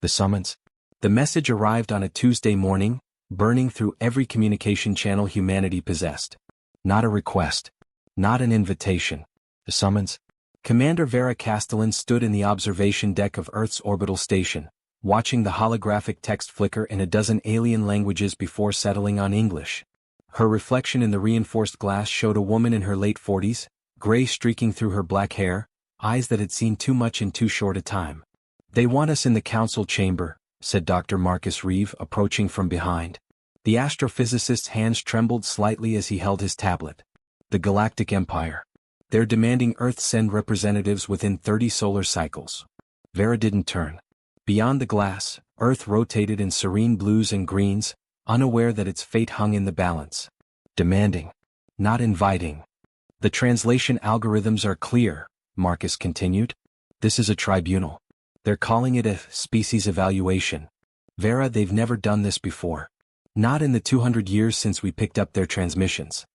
The summons. The message arrived on a Tuesday morning, burning through every communication channel humanity possessed. Not a request. Not an invitation. The summons. Commander Vera Castellan stood in the observation deck of Earth's orbital station, watching the holographic text flicker in a dozen alien languages before settling on English. Her reflection in the reinforced glass showed a woman in her late 40s, gray streaking through her black hair, eyes that had seen too much in too short a time. "They want us in the council chamber," said Dr. Marcus Reeve, approaching from behind. The astrophysicist's hands trembled slightly as he held his tablet. "The Galactic Empire. They're demanding Earth send representatives within 30 solar cycles." Vera didn't turn. Beyond the glass, Earth rotated in serene blues and greens, unaware that its fate hung in the balance. Demanding. Not inviting. "The translation algorithms are clear," Marcus continued. "This is a tribunal. They're calling it a species evaluation. Vera, they've never done this before. Not in the 200 years since we picked up their transmissions.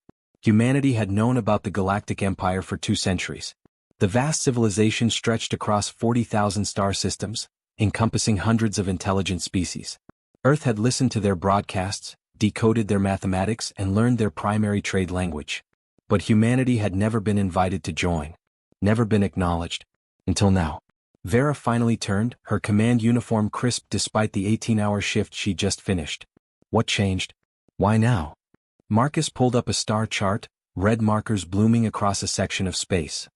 Humanity had known about the Galactic Empire for 2 centuries. The vast civilization stretched across 40,000 star systems, encompassing hundreds of intelligent species. Earth had listened to their broadcasts, decoded their mathematics, and learned their primary trade language. But humanity had never been invited to join. Never been acknowledged. Until now. Vera finally turned, her command uniform crisp despite the 18-hour shift she'd just finished. What changed? Why now? Marcus pulled up a star chart, red markers blooming across a section of space.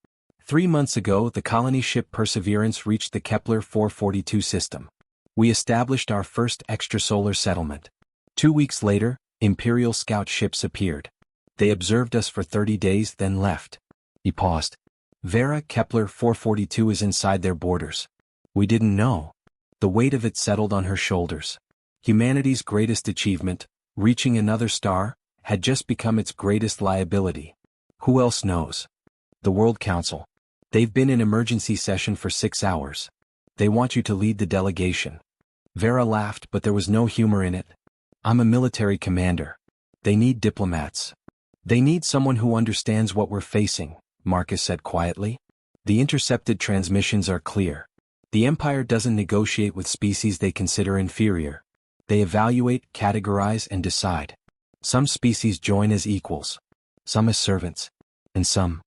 3 months ago, the colony ship Perseverance reached the Kepler 442 system. We established our first extrasolar settlement. 2 weeks later, Imperial scout ships appeared. They observed us for 30 days, then left. He paused. Vera, Kepler 442 is inside their borders. We didn't know. The weight of it settled on her shoulders. Humanity's greatest achievement, reaching another star, had just become its greatest liability. Who else knows? The World Council. They've been in emergency session for 6 hours. They want you to lead the delegation. Vera laughed, but there was no humor in it. I'm a military commander. They need diplomats. They need someone who understands what we're facing, Marcus said quietly. The intercepted transmissions are clear. The Empire doesn't negotiate with species they consider inferior. They evaluate, categorize, and decide. Some species join as equals. Some as servants. And some.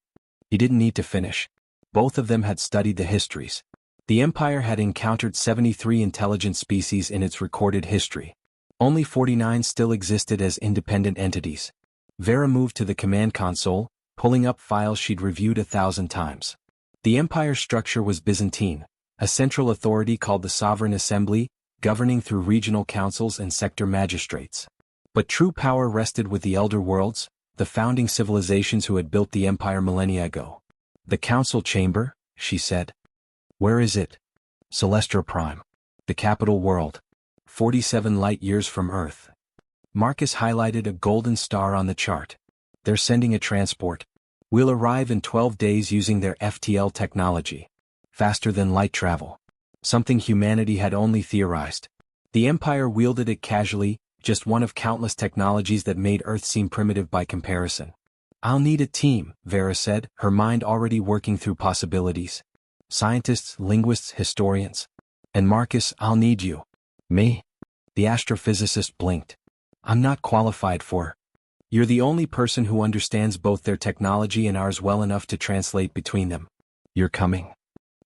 He didn't need to finish. Both of them had studied the histories. The Empire had encountered 73 intelligent species in its recorded history. Only 49 still existed as independent entities. Vera moved to the command console, pulling up files she'd reviewed 1,000 times. The Empire's structure was Byzantine, a central authority called the Sovereign Assembly, governing through regional councils and sector magistrates. But true power rested with the Elder Worlds, the founding civilizations who had built the Empire millennia ago. "The Council Chamber," she said. "Where is it?" "Celestra Prime. The capital world. 47 light-years from Earth." Marcus highlighted a golden star on the chart. "They're sending a transport. We'll arrive in 12 days using their FTL technology. Faster than light travel. Something humanity had only theorized. The Empire wielded it casually, just one of countless technologies that made Earth seem primitive by comparison. "I'll need a team," Vera said, her mind already working through possibilities. "Scientists, linguists, historians. And Marcus, I'll need you." "Me?" The astrophysicist blinked. "I'm not qualified for. You're the only person who understands both their technology and ours well enough to translate between them. You're coming."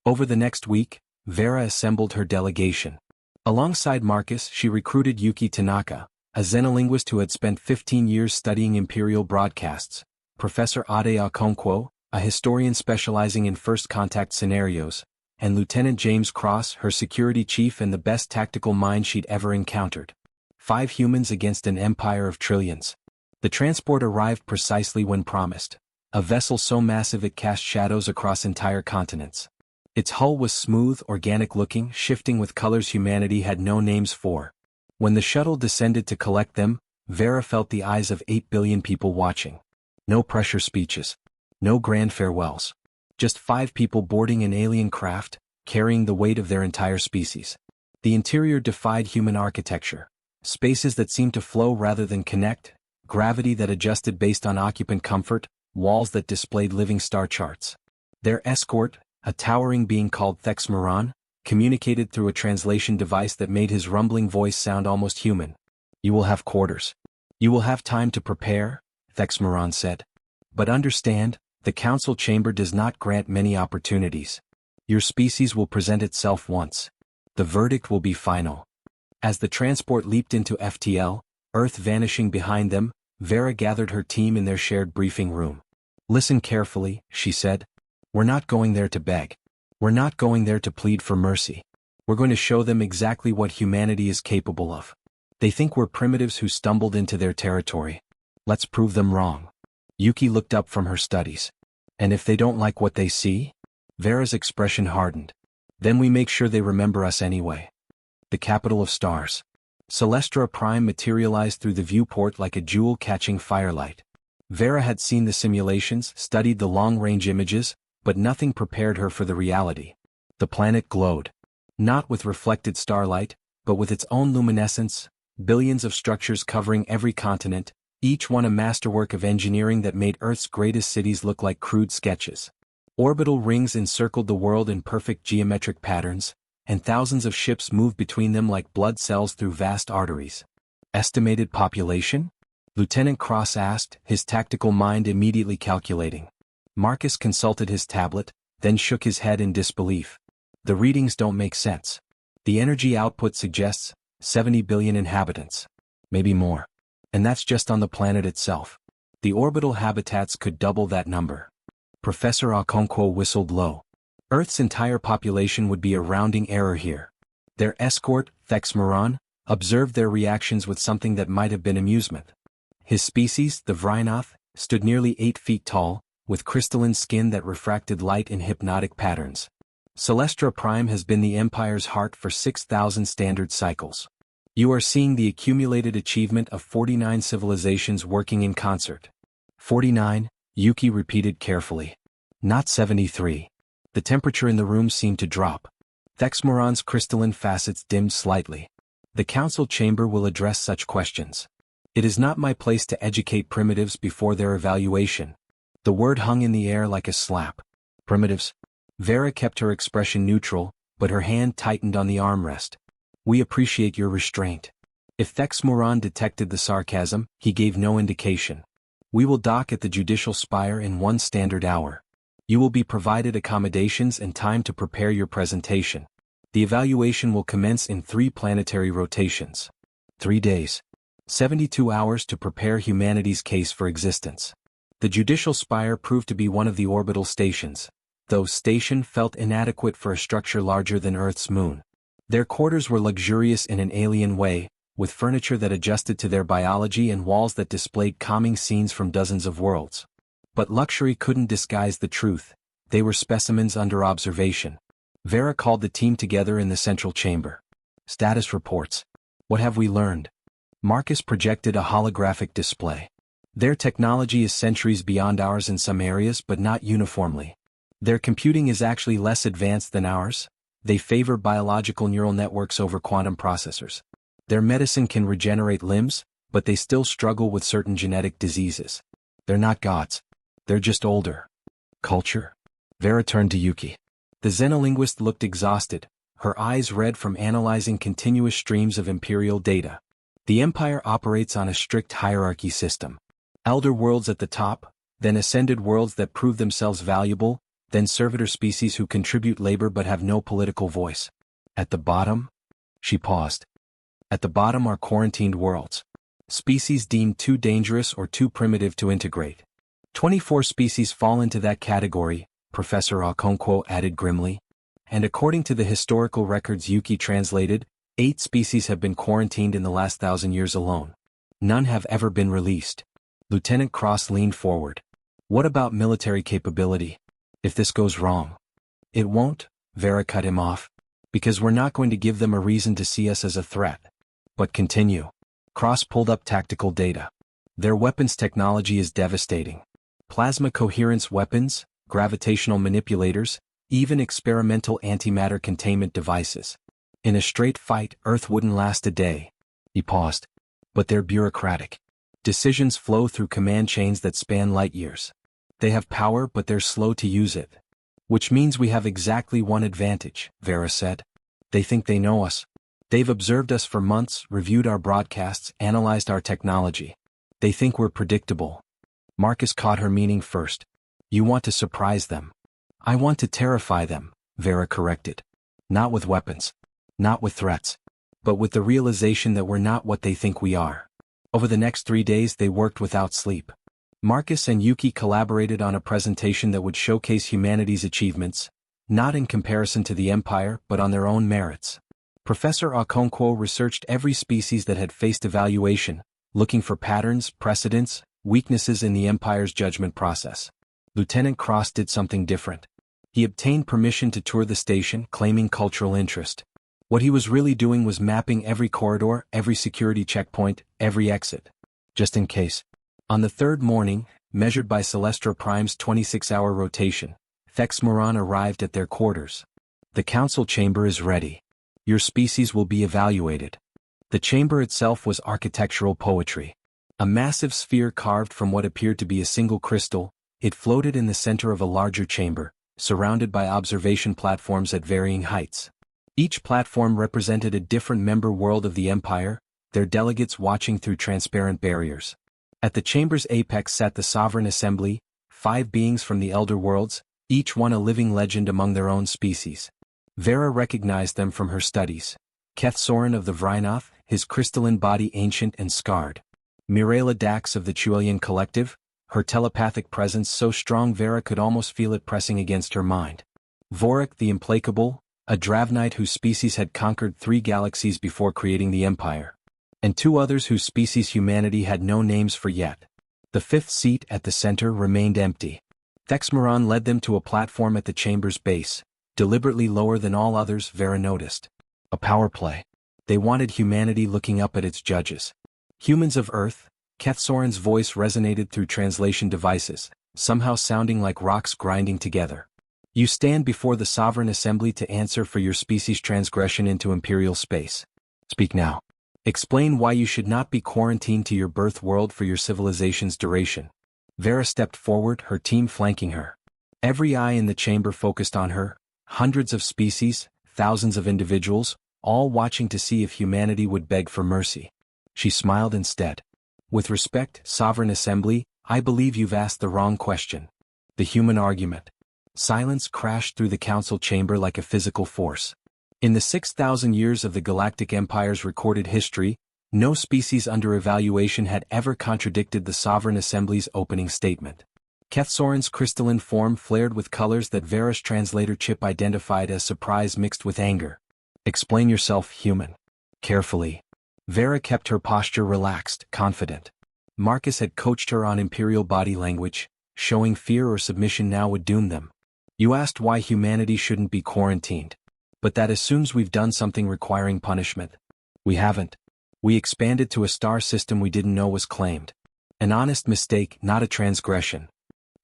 Over the next week, Vera assembled her delegation. Alongside Marcus, she recruited Yuki Tanaka, a xenolinguist who had spent 15 years studying Imperial broadcasts, Professor Ade Okonkwo, a historian specializing in first contact scenarios, and Lieutenant James Cross, her security chief and the best tactical mind she'd ever encountered. 5 humans against an empire of trillions. The transport arrived precisely when promised, a vessel so massive it cast shadows across entire continents. Its hull was smooth, organic-looking, shifting with colors humanity had no names for. When the shuttle descended to collect them, Vera felt the eyes of 8 billion people watching. No pressure speeches. No grand farewells. Just 5 people boarding an alien craft, carrying the weight of their entire species. The interior defied human architecture. Spaces that seemed to flow rather than connect, gravity that adjusted based on occupant comfort, walls that displayed living star charts. Their escort, a towering being called Thexmeron, communicated through a translation device that made his rumbling voice sound almost human. You will have quarters. You will have time to prepare, Thexmoron said. But understand, the council chamber does not grant many opportunities. Your species will present itself once. The verdict will be final. As the transport leaped into FTL, Earth vanishing behind them, Vera gathered her team in their shared briefing room. Listen carefully, she said. We're not going there to beg. We're not going there to plead for mercy. We're going to show them exactly what humanity is capable of. They think we're primitives who stumbled into their territory. Let's prove them wrong. Yuki looked up from her studies. And if they don't like what they see? Vera's expression hardened. Then we make sure they remember us anyway. The capital of stars. Celestra Prime materialized through the viewport like a jewel catching firelight. Vera had seen the simulations, studied the long-range images, but nothing prepared her for the reality. The planet glowed. Not with reflected starlight, but with its own luminescence, billions of structures covering every continent, each one a masterwork of engineering that made Earth's greatest cities look like crude sketches. Orbital rings encircled the world in perfect geometric patterns, and thousands of ships moved between them like blood cells through vast arteries. Estimated population? Lieutenant Cross asked, his tactical mind immediately calculating. Marcus consulted his tablet, then shook his head in disbelief. The readings don't make sense. The energy output suggests 70 billion inhabitants. Maybe more. And that's just on the planet itself. The orbital habitats could double that number. Professor Okonkwo whistled low. Earth's entire population would be a rounding error here. Their escort, Thexmoron, observed their reactions with something that might have been amusement. His species, the Vrynoth, stood nearly 8 feet tall, with crystalline skin that refracted light in hypnotic patterns. Celestra Prime has been the Empire's heart for 6,000 standard cycles. You are seeing the accumulated achievement of 49 civilizations working in concert. 49, Yuki repeated carefully. Not 73. The temperature in the room seemed to drop. Thexmoron's crystalline facets dimmed slightly. The council chamber will address such questions. It is not my place to educate primitives before their evaluation. The word hung in the air like a slap. Primitives? Vera kept her expression neutral, but her hand tightened on the armrest. We appreciate your restraint. If Thexmoron detected the sarcasm, he gave no indication. We will dock at the judicial spire in 1 standard hour. You will be provided accommodations and time to prepare your presentation. The evaluation will commence in 3 planetary rotations. 3 days. 72 hours to prepare humanity's case for existence. The judicial spire proved to be one of the orbital stations, though station felt inadequate for a structure larger than Earth's moon. Their quarters were luxurious in an alien way, with furniture that adjusted to their biology and walls that displayed calming scenes from dozens of worlds. But luxury couldn't disguise the truth. They were specimens under observation. Vera called the team together in the central chamber. Status reports. What have we learned? Marcus projected a holographic display. Their technology is centuries beyond ours in some areas but not uniformly. Their computing is actually less advanced than ours. They favor biological neural networks over quantum processors. Their medicine can regenerate limbs, but they still struggle with certain genetic diseases. They're not gods. They're just older. Culture? Vera turned to Yuki. The xenolinguist looked exhausted, her eyes red from analyzing continuous streams of imperial data. The Empire operates on a strict hierarchy system. Elder worlds at the top, then ascended worlds that prove themselves valuable, then servitor species who contribute labor but have no political voice. At the bottom? She paused. At the bottom are quarantined worlds. Species deemed too dangerous or too primitive to integrate. 24 species fall into that category, Professor Okonkwo added grimly. And according to the historical records Yuki translated, 8 species have been quarantined in the last 1,000 years alone. None have ever been released. Lieutenant Cross leaned forward. What about military capability? If this goes wrong? It won't, Vera cut him off. Because we're not going to give them a reason to see us as a threat. But continue. Cross pulled up tactical data. Their weapons technology is devastating. Plasma coherence weapons, gravitational manipulators, even experimental antimatter containment devices. In a straight fight, Earth wouldn't last a day. He paused. But they're bureaucratic. Decisions flow through command chains that span light years. They have power but they're slow to use it. Which means we have exactly one advantage, Vera said. They think they know us. They've observed us for months, reviewed our broadcasts, analyzed our technology. They think we're predictable. Marcus caught her meaning first. You want to surprise them. I want to terrify them, Vera corrected. Not with weapons. Not with threats. But with the realization that we're not what they think we are. Over the next 3 days they worked without sleep. Marcus and Yuki collaborated on a presentation that would showcase humanity's achievements, not in comparison to the Empire but on their own merits. Professor Okonkwo researched every species that had faced evaluation, looking for patterns, precedents, weaknesses in the Empire's judgment process. Lieutenant Cross did something different. He obtained permission to tour the station, claiming cultural interest. What he was really doing was mapping every corridor, every security checkpoint, every exit. Just in case. On the third morning, measured by Celestra Prime's 26-hour rotation, Thexmoran arrived at their quarters. The council chamber is ready. Your species will be evaluated. The chamber itself was architectural poetry. A massive sphere carved from what appeared to be a single crystal, it floated in the center of a larger chamber, surrounded by observation platforms at varying heights. Each platform represented a different member world of the Empire, their delegates watching through transparent barriers. At the chamber's apex sat the Sovereign Assembly, 5 beings from the Elder Worlds, each one a living legend among their own species. Vera recognized them from her studies. Keth Soren of the Vrynoth, his crystalline body ancient and scarred. Mirela Dax of the Chuelian Collective, her telepathic presence so strong Vera could almost feel it pressing against her mind. Vorik the Implacable, a Dravnite whose species had conquered 3 galaxies before creating the Empire. And 2 others whose species humanity had no names for yet. The 5th seat at the center remained empty. Thexmoran led them to a platform at the chamber's base, deliberately lower than all others, Vera noticed. A power play. They wanted humanity looking up at its judges. Humans of Earth, Keth Soren's voice resonated through translation devices, somehow sounding like rocks grinding together. You stand before the Sovereign Assembly to answer for your species' transgression into Imperial space. Speak now. Explain why you should not be quarantined to your birth world for your civilization's duration. Vera stepped forward, her team flanking her. Every eye in the chamber focused on her, hundreds of species, thousands of individuals, all watching to see if humanity would beg for mercy. She smiled instead. With respect, Sovereign Assembly, I believe you've asked the wrong question. The human argument. Silence crashed through the council chamber like a physical force. In the 6,000 years of the Galactic Empire's recorded history, no species under evaluation had ever contradicted the Sovereign Assembly's opening statement. Keth Soren's crystalline form flared with colors that Vera's translator chip identified as surprise mixed with anger. Explain yourself, human. Carefully. Vera kept her posture relaxed, confident. Marcus had coached her on Imperial body language, showing fear or submission now would doom them. You asked why humanity shouldn't be quarantined. But that assumes we've done something requiring punishment. We haven't. We expanded to a star system we didn't know was claimed. An honest mistake, not a transgression.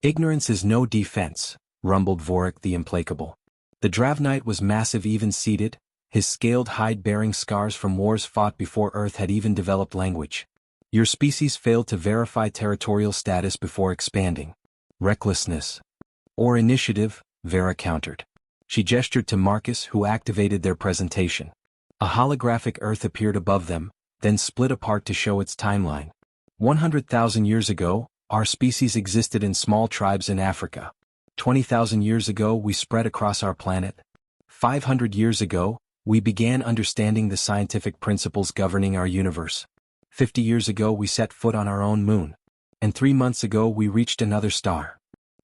Ignorance is no defense, rumbled Vorik the Implacable. The Dravnite was massive, even-seated, his scaled hide bearing scars from wars fought before Earth had even developed language. Your species failed to verify territorial status before expanding. Recklessness. Or initiative, Vera countered. She gestured to Marcus, who activated their presentation. A holographic Earth appeared above them, then split apart to show its timeline. 100,000 years ago, our species existed in small tribes in Africa. 20,000 years ago we spread across our planet. 500 years ago, we began understanding the scientific principles governing our universe. 50 years ago we set foot on our own moon. And 3 months ago we reached another star.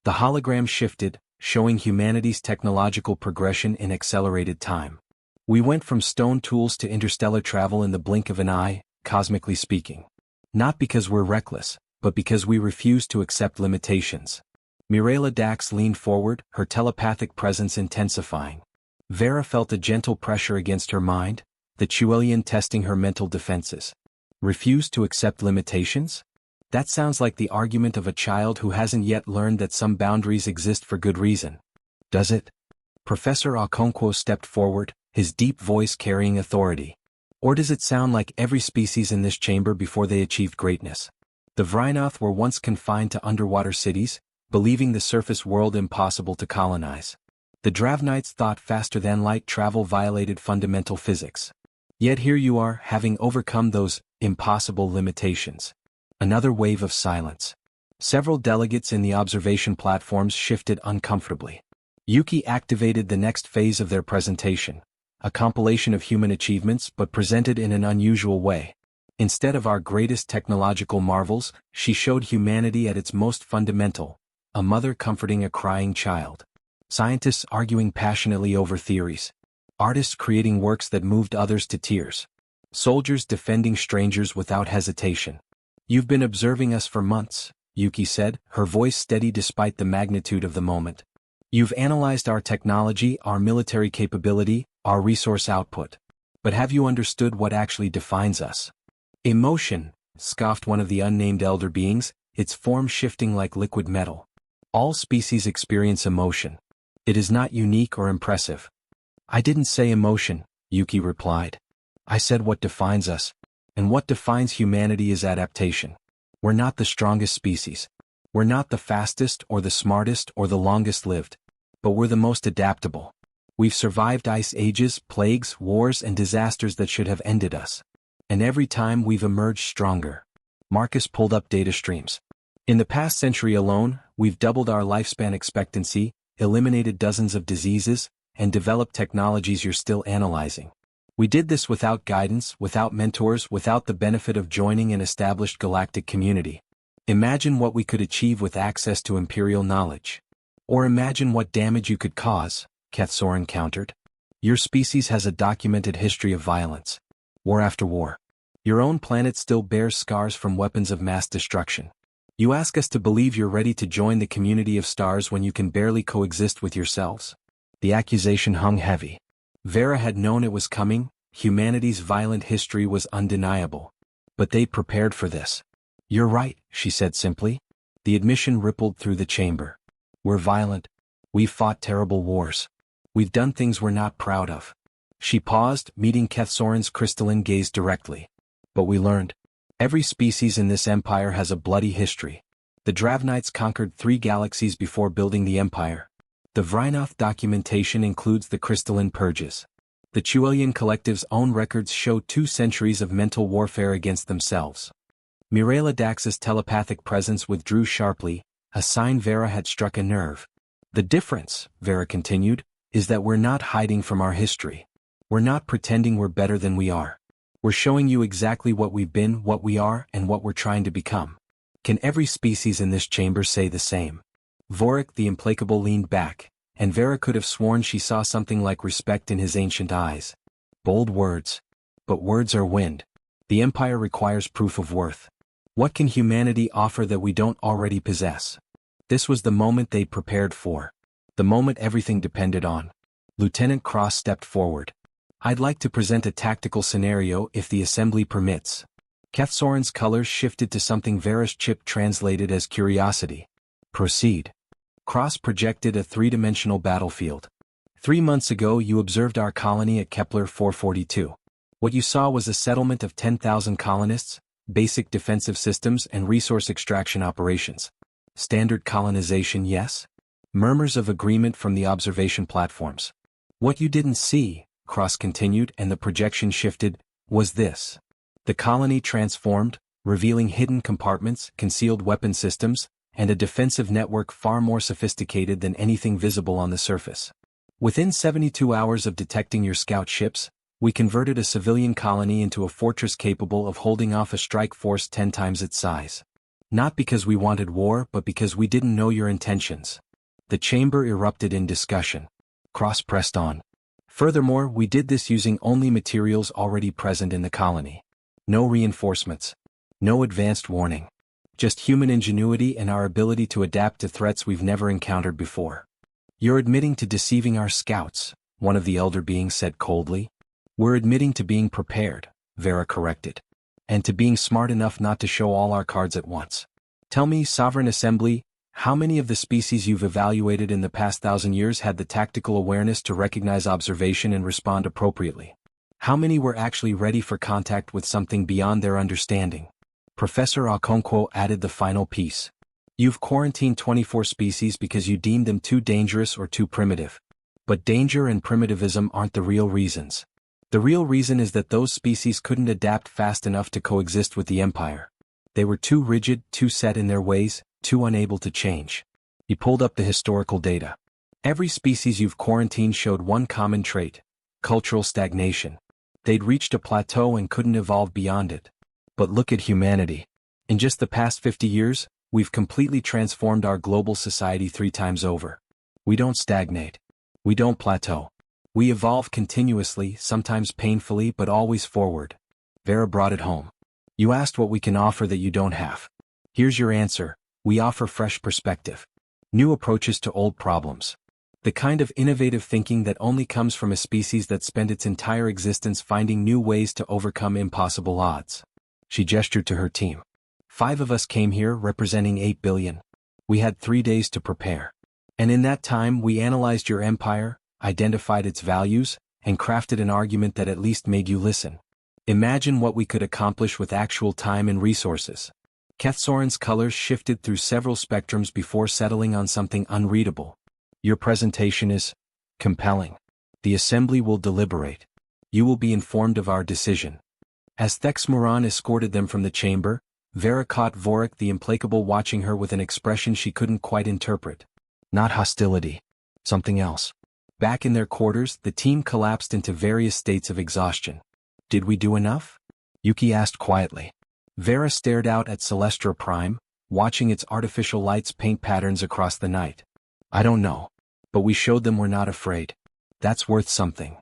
The hologram shifted, showing humanity's technological progression in accelerated time. We went from stone tools to interstellar travel in the blink of an eye, cosmically speaking. Not because we're reckless, but because we refuse to accept limitations. Mirela Dax leaned forward, her telepathic presence intensifying. Vera felt a gentle pressure against her mind, the Chuelian testing her mental defenses. Refuse to accept limitations? That sounds like the argument of a child who hasn't yet learned that some boundaries exist for good reason. Does it? Professor Okonkwo stepped forward, his deep voice carrying authority. Or does it sound like every species in this chamber before they achieved greatness? The Vrynoth were once confined to underwater cities, believing the surface world impossible to colonize. The Dravnites thought faster than light travel violated fundamental physics. Yet here you are, having overcome those impossible limitations. Another wave of silence. Several delegates in the observation platforms shifted uncomfortably. Yuki activated the next phase of their presentation, a compilation of human achievements but presented in an unusual way. Instead of our greatest technological marvels, she showed humanity at its most fundamental, a mother comforting a crying child. Scientists arguing passionately over theories. Artists creating works that moved others to tears. Soldiers defending strangers without hesitation. You've been observing us for months, Yuki said, her voice steady despite the magnitude of the moment. You've analyzed our technology, our military capability, our resource output. But have you understood what actually defines us? Emotion, scoffed one of the unnamed elder beings, its form shifting like liquid metal. All species experience emotion. It is not unique or impressive. I didn't say emotion, Yuki replied. I said what defines us. And what defines humanity is adaptation. We're not the strongest species. We're not the fastest or the smartest or the longest lived. But we're the most adaptable. We've survived ice ages, plagues, wars, and disasters that should have ended us. And every time we've emerged stronger. Marcus pulled up data streams. In the past century alone, we've doubled our lifespan expectancy, eliminated dozens of diseases, and developed technologies you're still analyzing. We did this without guidance, without mentors, without the benefit of joining an established galactic community. Imagine what we could achieve with access to imperial knowledge. Or imagine what damage you could cause, Kethsorin countered. Your species has a documented history of violence. War after war. Your own planet still bears scars from weapons of mass destruction. You ask us to believe you're ready to join the community of stars when you can barely coexist with yourselves. The accusation hung heavy. Vera had known it was coming, humanity's violent history was undeniable. But they prepared for this. You're right, she said simply. The admission rippled through the chamber. We're violent. We've fought terrible wars. We've done things we're not proud of. She paused, meeting Kethsorin's crystalline gaze directly. But we learned. Every species in this empire has a bloody history. The Dravnites conquered 3 galaxies before building the empire. The Vrynoth documentation includes the crystalline purges. The Chuelian collective's own records show 2 centuries of mental warfare against themselves. Mirela Dax's telepathic presence withdrew sharply, a sign Vera had struck a nerve. The difference, Vera continued, is that we're not hiding from our history. We're not pretending we're better than we are. We're showing you exactly what we've been, what we are, and what we're trying to become. Can every species in this chamber say the same? Vorik the Implacable leaned back, and Vera could have sworn she saw something like respect in his ancient eyes. Bold words. But words are wind. The Empire requires proof of worth. What can humanity offer that we don't already possess? This was the moment they'd prepared for. The moment everything depended on. Lieutenant Cross stepped forward. I'd like to present a tactical scenario if the assembly permits. Kethsorin's colors shifted to something Vera's chip translated as curiosity. Proceed. Cross projected a 3-dimensional battlefield. 3 months ago you observed our colony at Kepler 442. What you saw was a settlement of 10,000 colonists, basic defensive systems and resource extraction operations. Standard colonization, yes? Murmurs of agreement from the observation platforms. What you didn't see, Cross continued, and the projection shifted, was this. The colony transformed, revealing hidden compartments, concealed weapon systems, and a defensive network far more sophisticated than anything visible on the surface. Within 72 hours of detecting your scout ships, we converted a civilian colony into a fortress capable of holding off a strike force 10 times its size. Not because we wanted war, but because we didn't know your intentions. The chamber erupted in discussion. Cross pressed on. Furthermore, we did this using only materials already present in the colony. No reinforcements. No advanced warning. Just human ingenuity and our ability to adapt to threats we've never encountered before. You're admitting to deceiving our scouts, one of the elder beings said coldly. We're admitting to being prepared, Vera corrected. And to being smart enough not to show all our cards at once. Tell me, Sovereign Assembly, how many of the species you've evaluated in the past 1,000 years had the tactical awareness to recognize observation and respond appropriately? How many were actually ready for contact with something beyond their understanding? Professor Okonkwo added the final piece. You've quarantined 24 species because you deemed them too dangerous or too primitive. But danger and primitivism aren't the real reasons. The real reason is that those species couldn't adapt fast enough to coexist with the Empire. They were too rigid, too set in their ways, too unable to change. He pulled up the historical data. Every species you've quarantined showed one common trait: cultural stagnation. They'd reached a plateau and couldn't evolve beyond it. But look at humanity. In just the past 50 years, we've completely transformed our global society 3 times over. We don't stagnate. We don't plateau. We evolve continuously, sometimes painfully, but always forward. Vera brought it home. You asked what we can offer that you don't have. Here's your answer: we offer fresh perspective. New approaches to old problems. The kind of innovative thinking that only comes from a species that spent its entire existence finding new ways to overcome impossible odds. She gestured to her team. 5 of us came here representing 8 billion. We had 3 days to prepare. And in that time we analyzed your empire, identified its values, and crafted an argument that at least made you listen. Imagine what we could accomplish with actual time and resources. Kethsoren's colors shifted through several spectrums before settling on something unreadable. Your presentation is compelling. The assembly will deliberate. You will be informed of our decision. As Thexmoran escorted them from the chamber, Vera caught Vorik the Implacable watching her with an expression she couldn't quite interpret. Not hostility. Something else. Back in their quarters, the team collapsed into various states of exhaustion. Did we do enough? Yuki asked quietly. Vera stared out at Celestra Prime, watching its artificial lights paint patterns across the night. I don't know. But we showed them we're not afraid. That's worth something.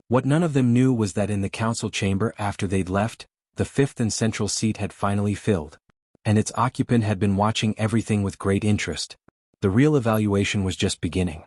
What none of them knew was that in the council chamber after they'd left, the 5th and central seat had finally filled. And its occupant had been watching everything with great interest. The real evaluation was just beginning.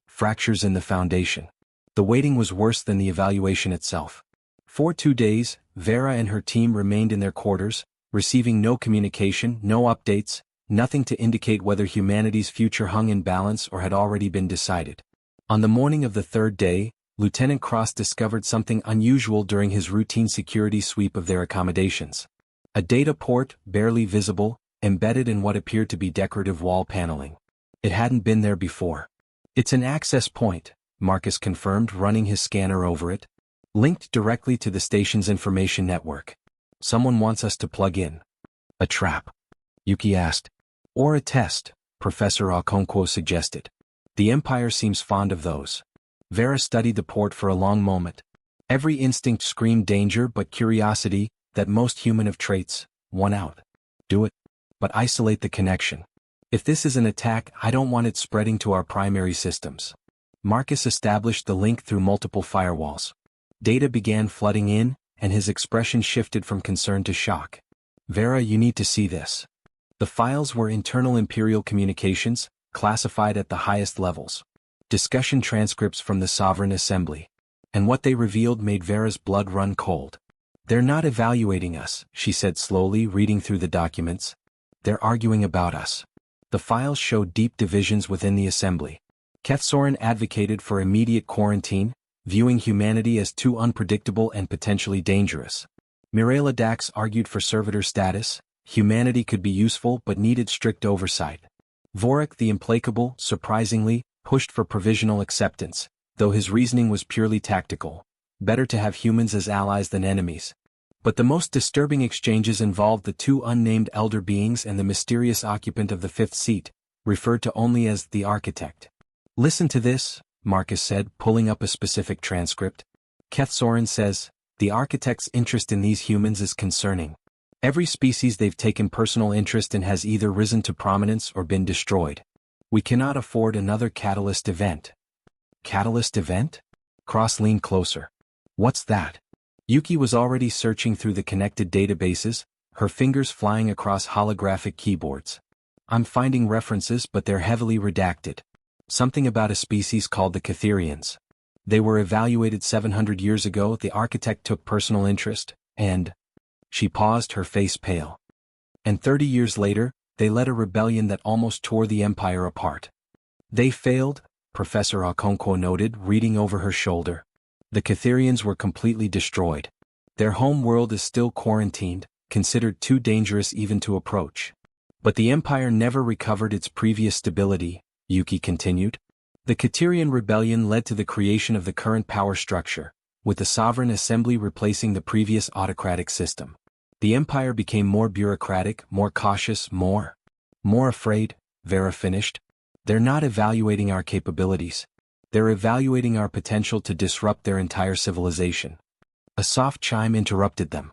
Fractures in the foundation. The waiting was worse than the evaluation itself. For 2 days, Vera and her team remained in their quarters, receiving no communication, no updates, nothing to indicate whether humanity's future hung in balance or had already been decided. On the morning of the 3rd day, Lieutenant Cross discovered something unusual during his routine security sweep of their accommodations. A data port, barely visible, embedded in what appeared to be decorative wall paneling. It hadn't been there before. It's an access point, Marcus confirmed, running his scanner over it. Linked directly to the station's information network. Someone wants us to plug in. A trap? Yuki asked. Or a test, Professor Okonkwo suggested. The Empire seems fond of those. Vera studied the port for a long moment. Every instinct screamed danger, but curiosity, that most human of traits, won out. Do it. But isolate the connection. If this is an attack, I don't want it spreading to our primary systems. Marcus established the link through multiple firewalls. Data began flooding in, and his expression shifted from concern to shock. Vera, you need to see this. The files were internal Imperial communications, classified at the highest levels. Discussion transcripts from the Sovereign Assembly. And what they revealed made Vera's blood run cold. They're not evaluating us, she said slowly, reading through the documents. They're arguing about us. The files showed deep divisions within the Assembly. Kethsoren advocated for immediate quarantine, viewing humanity as too unpredictable and potentially dangerous. Mirela Dax argued for servitor status. Humanity could be useful but needed strict oversight. Vorik the Implacable, surprisingly, pushed for provisional acceptance, though his reasoning was purely tactical. Better to have humans as allies than enemies. But the most disturbing exchanges involved the 2 unnamed elder beings and the mysterious occupant of the 5th seat, referred to only as the Architect. Listen to this, Marcus said, pulling up a specific transcript. Kethsoren says, the Architect's interest in these humans is concerning. Every species they've taken personal interest in has either risen to prominence or been destroyed. We cannot afford another catalyst event. Catalyst event? Cross leaned closer. What's that? Yuki was already searching through the connected databases, her fingers flying across holographic keyboards. I'm finding references, but they're heavily redacted. Something about a species called the Catherians. They were evaluated 700 years ago. The Architect took personal interest, and... She paused, her face pale. And 30 years later, they led a rebellion that almost tore the Empire apart. They failed, Professor Okonkwo noted, reading over her shoulder. The Catherians were completely destroyed. Their home world is still quarantined, considered too dangerous even to approach. But the Empire never recovered its previous stability, Yuki continued. The Katerian rebellion led to the creation of the current power structure, with the sovereign assembly replacing the previous autocratic system. The empire became more bureaucratic, more cautious, more afraid, Vera finished. They're not evaluating our capabilities. They're evaluating our potential to disrupt their entire civilization. A soft chime interrupted them.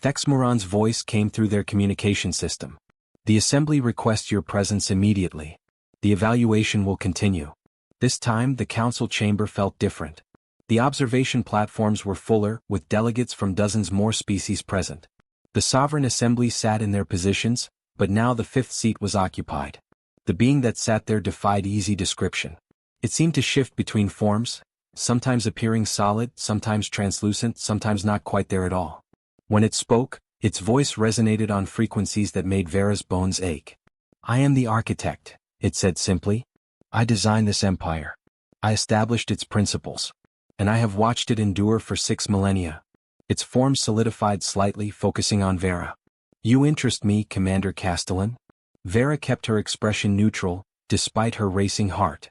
Thexmoron's voice came through their communication system. The assembly requests your presence immediately. The evaluation will continue. This time the council chamber felt different. The observation platforms were fuller, with delegates from dozens more species present. The sovereign assembly sat in their positions, but now the fifth seat was occupied. The being that sat there defied easy description. It seemed to shift between forms, sometimes appearing solid, sometimes translucent, sometimes not quite there at all. When it spoke, its voice resonated on frequencies that made Vera's bones ache. I am the architect, it said simply. I designed this empire. I established its principles. And I have watched it endure for 6 millennia. Its form solidified slightly, focusing on Vera. You interest me, Commander Castellan. Vera kept her expression neutral, despite her racing heart.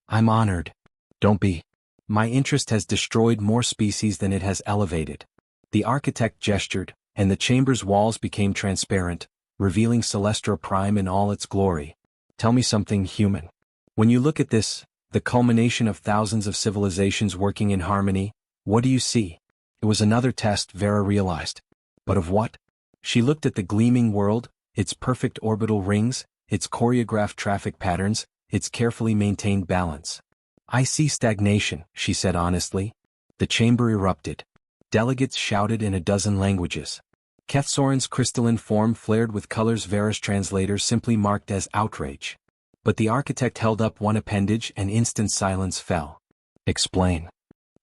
I'm honored. Don't be. My interest has destroyed more species than it has elevated. The architect gestured, and the chamber's walls became transparent, revealing Celestra Prime in all its glory. Tell me something, human. When you look at this, the culmination of thousands of civilizations working in harmony, what do you see? It was another test, Vera realized. But of what? She looked at the gleaming world, its perfect orbital rings, its choreographed traffic patterns, its carefully maintained balance. I see stagnation, she said honestly. The chamber erupted. Delegates shouted in a dozen languages. Kethsoren's crystalline form flared with colors Vera's translator simply marked as outrage. But the architect held up one appendage and instant silence fell. Explain.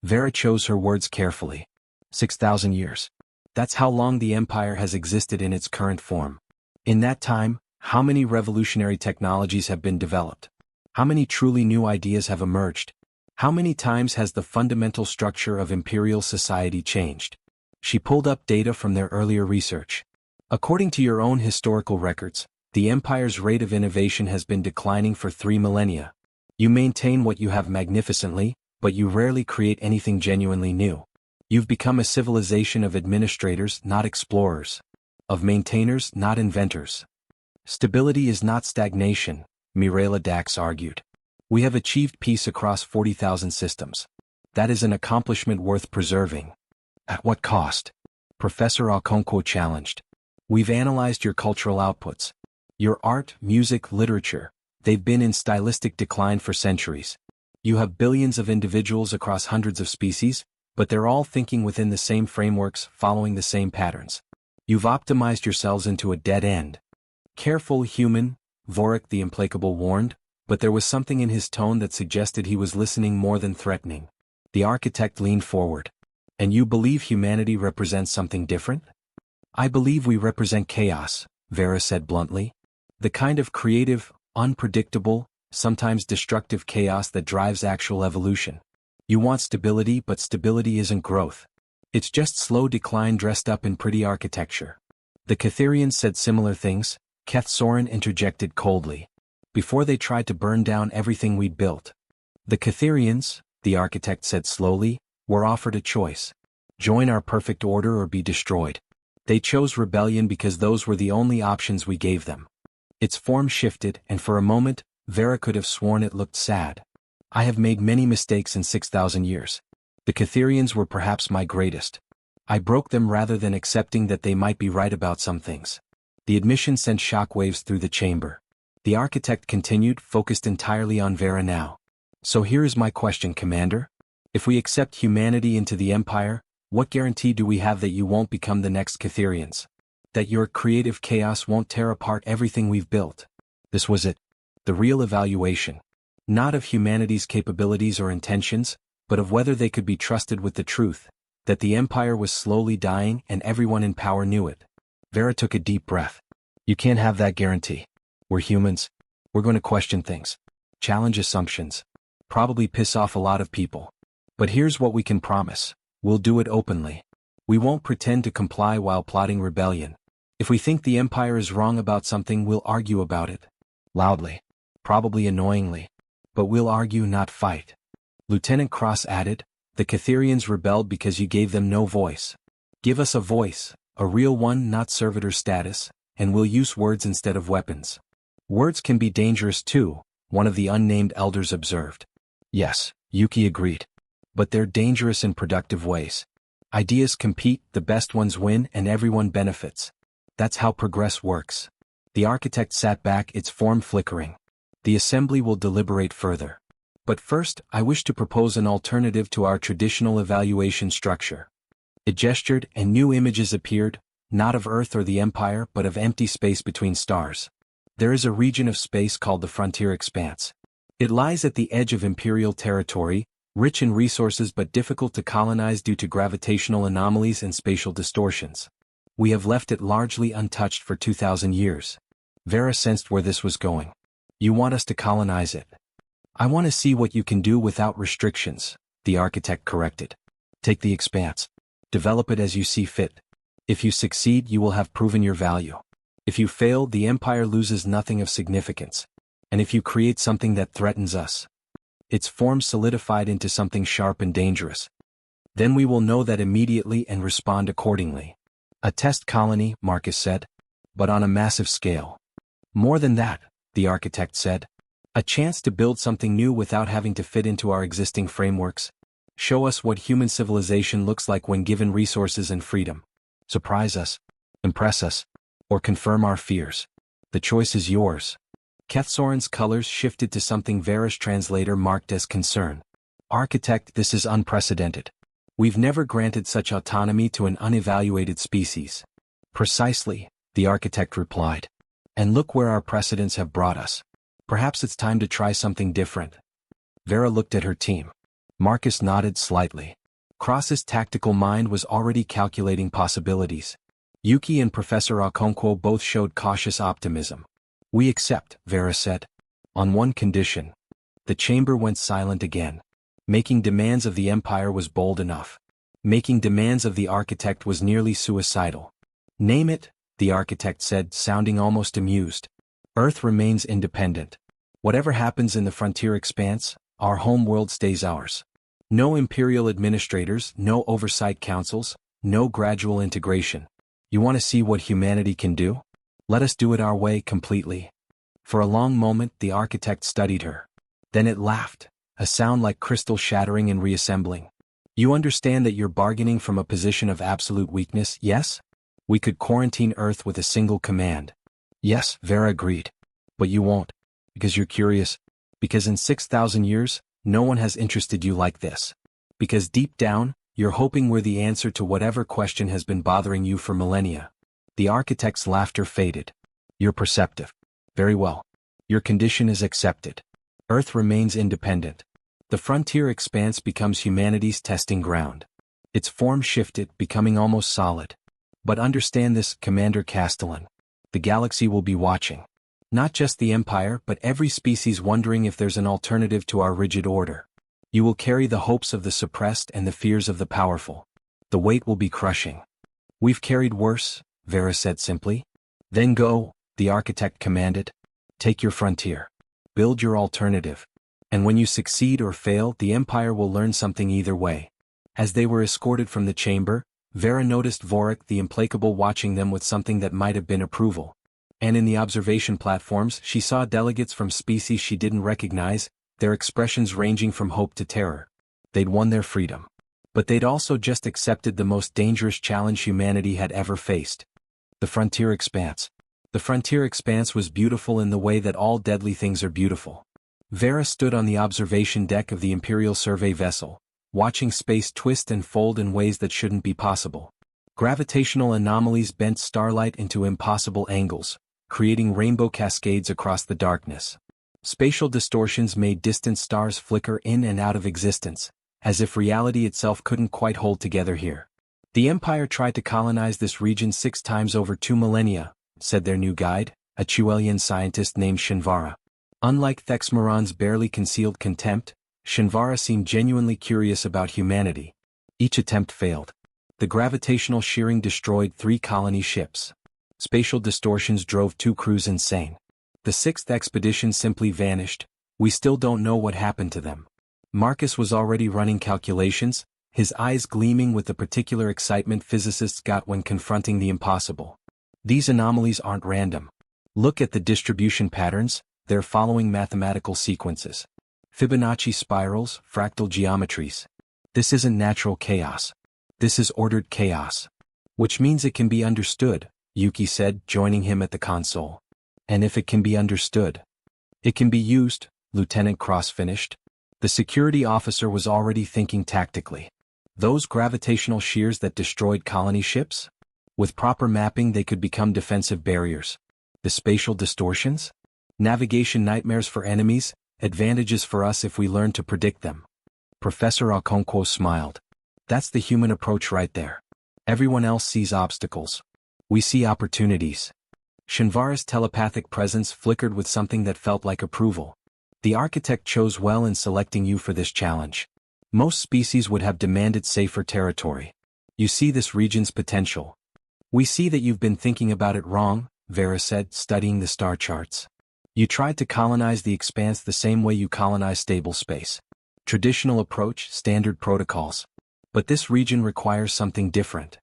Vera chose her words carefully. 6,000 years. That's how long the empire has existed in its current form. In that time, how many revolutionary technologies have been developed? How many truly new ideas have emerged? How many times has the fundamental structure of imperial society changed? She pulled up data from their earlier research. According to your own historical records, the empire's rate of innovation has been declining for 3 millennia. You maintain what you have magnificently, but you rarely create anything genuinely new. You've become a civilization of administrators, not explorers. Of maintainers, not inventors. Stability is not stagnation, Mirela Dax argued. We have achieved peace across 40,000 systems. That is an accomplishment worth preserving. At what cost? Professor Okonkwo challenged. We've analyzed your cultural outputs. Your art, music, literature, they've been in stylistic decline for centuries. You have billions of individuals across hundreds of species, but they're all thinking within the same frameworks, following the same patterns. You've optimized yourselves into a dead end. Careful, human, Vorik the Implacable warned, but there was something in his tone that suggested he was listening more than threatening. The architect leaned forward. And you believe humanity represents something different? I believe we represent chaos, Vera said bluntly. The kind of creative, unpredictable, sometimes destructive chaos that drives actual evolution. You want stability, but stability isn't growth. It's just slow decline dressed up in pretty architecture. The Catherians said similar things. Kethsoren interjected coldly. Before they tried to burn down everything we'd built. The Catherians, the architect said slowly, were offered a choice. Join our perfect order or be destroyed. They chose rebellion because those were the only options we gave them. Its form shifted, and for a moment, Vera could have sworn it looked sad. I have made many mistakes in 6,000 years. The Catherians were perhaps my greatest. I broke them rather than accepting that they might be right about some things. The admission sent shockwaves through the chamber. The architect continued, focused entirely on Vera now. So here is my question, Commander. If we accept humanity into the Empire, what guarantee do we have that you won't become the next Catherians? That your creative chaos won't tear apart everything we've built? This was it. The real evaluation. Not of humanity's capabilities or intentions, but of whether they could be trusted with the truth, that the Empire was slowly dying and everyone in power knew it. Vera took a deep breath. You can't have that guarantee. We're humans. We're going to question things. Challenge assumptions. Probably piss off a lot of people. But here's what we can promise. We'll do it openly. We won't pretend to comply while plotting rebellion. If we think the Empire is wrong about something, we'll argue about it. Loudly. Probably annoyingly. But we'll argue, not fight. Lieutenant Cross added, the Catherians rebelled because you gave them no voice. Give us a voice, a real one, not servitor status, and we'll use words instead of weapons. Words can be dangerous too, one of the unnamed elders observed. Yes, Yuki agreed. But they're dangerous in productive ways. Ideas compete, the best ones win, and everyone benefits. That's how progress works. The architect sat back, its form flickering. The assembly will deliberate further. But first, I wish to propose an alternative to our traditional evaluation structure. It gestured, and new images appeared, not of Earth or the Empire, but of empty space between stars. There is a region of space called the Frontier Expanse. It lies at the edge of Imperial territory, rich in resources but difficult to colonize due to gravitational anomalies and spatial distortions. We have left it largely untouched for 2,000 years. Vera sensed where this was going. You want us to colonize it? I want to see what you can do without restrictions, the architect corrected. Take the expanse. Develop it as you see fit. If you succeed, you will have proven your value. If you fail, the Empire loses nothing of significance. And if you create something that threatens us, its form solidified into something sharp and dangerous, then we will know that immediately and respond accordingly. A test colony, Marcus said. But on a massive scale. More than that, the architect said. A chance to build something new without having to fit into our existing frameworks. Show us what human civilization looks like when given resources and freedom. Surprise us, impress us, or confirm our fears. The choice is yours. Kethsoren's colors shifted to something Vera's translator marked as concern. Architect, this is unprecedented. We've never granted such autonomy to an unevaluated species. Precisely, the architect replied. And look where our precedents have brought us. Perhaps it's time to try something different. Vera looked at her team. Marcus nodded slightly. Cross's tactical mind was already calculating possibilities. Yuki and Professor Okonkwo both showed cautious optimism. We accept, Vera said. On one condition. The chamber went silent again. Making demands of the Empire was bold enough. Making demands of the architect was nearly suicidal. Name it, the architect said, sounding almost amused. Earth remains independent. Whatever happens in the Frontier Expanse, our home world stays ours. No imperial administrators, no oversight councils, no gradual integration. You want to see what humanity can do? Let us do it our way completely. For a long moment the architect studied her. Then it laughed, a sound like crystal shattering and reassembling. You understand that you're bargaining from a position of absolute weakness, yes? We could quarantine Earth with a single command. Yes, Vera agreed. But you won't. Because you're curious. Because in 6,000 years, no one has interested you like this. Because deep down, you're hoping we're the answer to whatever question has been bothering you for millennia. The architect's laughter faded. You're perceptive. Very well. Your condition is accepted. Earth remains independent. The Frontier Expanse becomes humanity's testing ground. Its form shifted, becoming almost solid. But understand this, Commander Castellan. The galaxy will be watching. Not just the Empire, but every species wondering if there's an alternative to our rigid order. You will carry the hopes of the suppressed and the fears of the powerful. The weight will be crushing. We've carried worse, Vera said simply. Then go, the architect commanded. Take your frontier. Build your alternative. And when you succeed or fail, the Empire will learn something either way. As they were escorted from the chamber, Vera noticed Vorik the Implacable watching them with something that might have been approval. And in the observation platforms she saw delegates from species she didn't recognize, their expressions ranging from hope to terror. They'd won their freedom. But they'd also just accepted the most dangerous challenge humanity had ever faced. The Frontier Expanse. The Frontier Expanse was beautiful in the way that all deadly things are beautiful. Vera stood on the observation deck of the Imperial Survey vessel, watching space twist and fold in ways that shouldn't be possible. Gravitational anomalies bent starlight into impossible angles, creating rainbow cascades across the darkness. Spatial distortions made distant stars flicker in and out of existence, as if reality itself couldn't quite hold together here. The Empire tried to colonize this region 6 times over 2 millennia, said their new guide, a Chuelian scientist named Shinvara. Unlike Thexmaron's barely concealed contempt, Shinvara seemed genuinely curious about humanity. Each attempt failed. The gravitational shearing destroyed 3 colony ships. Spatial distortions drove 2 crews insane. The 6th expedition simply vanished. We still don't know what happened to them. Marcus was already running calculations, his eyes gleaming with the particular excitement physicists got when confronting the impossible. These anomalies aren't random. Look at the distribution patterns, they're following mathematical sequences. Fibonacci spirals, fractal geometries. This isn't natural chaos. This is ordered chaos. Which means it can be understood, Yuki said, joining him at the console. And if it can be understood, it can be used, Lieutenant Cross finished. The security officer was already thinking tactically. Those gravitational shears that destroyed colony ships? With proper mapping they could become defensive barriers. The spatial distortions? Navigation nightmares for enemies, advantages for us if we learn to predict them. Professor Okonkwo smiled. That's the human approach right there. Everyone else sees obstacles. We see opportunities. Shinvara's telepathic presence flickered with something that felt like approval. The architect chose well in selecting you for this challenge. Most species would have demanded safer territory. You see this region's potential. We see that you've been thinking about it wrong, Vera said, studying the star charts. You tried to colonize the expanse the same way you colonize stable space. Traditional approach, standard protocols. But this region requires something different.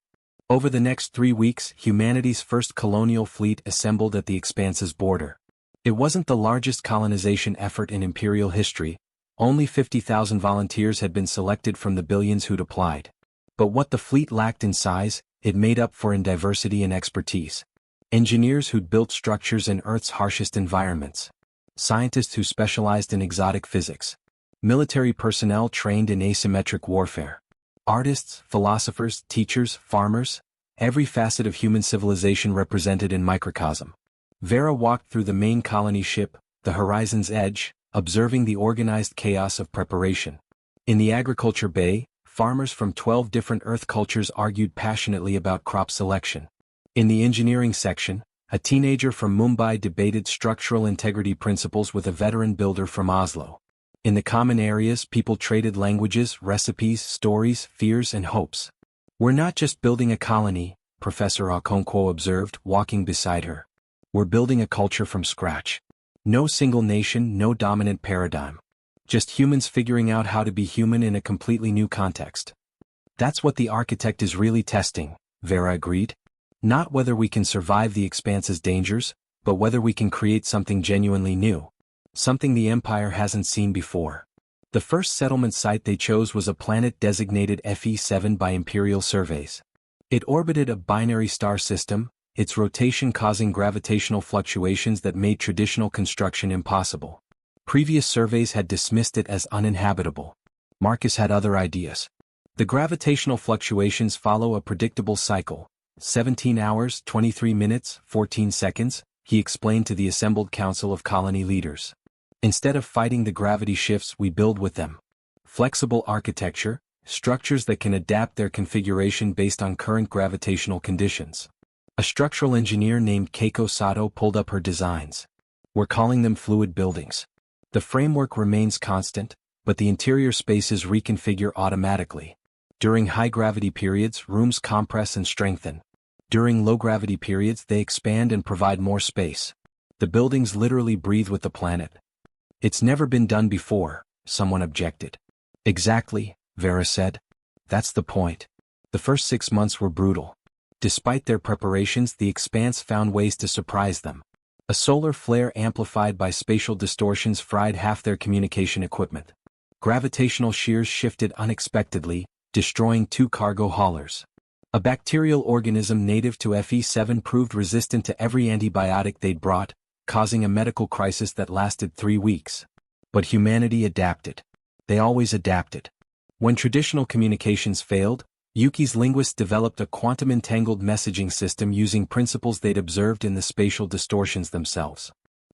Over the next 3 weeks, humanity's first colonial fleet assembled at the expanse's border. It wasn't the largest colonization effort in imperial history. Only 50,000 volunteers had been selected from the billions who'd applied. But what the fleet lacked in size, it made up for in diversity and expertise. Engineers who'd built structures in Earth's harshest environments. Scientists who specialized in exotic physics. Military personnel trained in asymmetric warfare. Artists, philosophers, teachers, farmers. Every facet of human civilization represented in microcosm. Vera walked through the main colony ship, the horizon's edge, observing the organized chaos of preparation. In the agriculture bay, farmers from 12 different Earth cultures argued passionately about crop selection. In the engineering section, a teenager from Mumbai debated structural integrity principles with a veteran builder from Oslo. In the common areas, people traded languages, recipes, stories, fears, and hopes. We're not just building a colony, Professor Okonkwo observed, walking beside her. We're building a culture from scratch. No single nation, no dominant paradigm. Just humans figuring out how to be human in a completely new context. That's what the architect is really testing, Vera agreed. Not whether we can survive the expanse's dangers, but whether we can create something genuinely new. Something the Empire hasn't seen before. The first settlement site they chose was a planet designated FE7 by Imperial surveys. It orbited a binary star system, its rotation causing gravitational fluctuations that made traditional construction impossible. Previous surveys had dismissed it as uninhabitable. Marcus had other ideas. The gravitational fluctuations follow a predictable cycle. 17 hours, 23 minutes, 14 seconds, he explained to the assembled council of colony leaders. Instead of fighting the gravity shifts, we build with them. Flexible architecture, structures that can adapt their configuration based on current gravitational conditions. A structural engineer named Keiko Sato pulled up her designs. We're calling them fluid buildings. The framework remains constant, but the interior spaces reconfigure automatically. During high-gravity periods, rooms compress and strengthen. During low-gravity periods, they expand and provide more space. The buildings literally breathe with the planet. It's never been done before, someone objected. Exactly, Vera said. That's the point. The first 6 months were brutal. Despite their preparations, the expanse found ways to surprise them. A solar flare amplified by spatial distortions fried half their communication equipment. Gravitational shears shifted unexpectedly, destroying 2 cargo haulers. A bacterial organism native to FE7 proved resistant to every antibiotic they'd brought, causing a medical crisis that lasted 3 weeks. But humanity adapted. They always adapted. When traditional communications failed, Yuki's linguists developed a quantum-entangled messaging system using principles they'd observed in the spatial distortions themselves.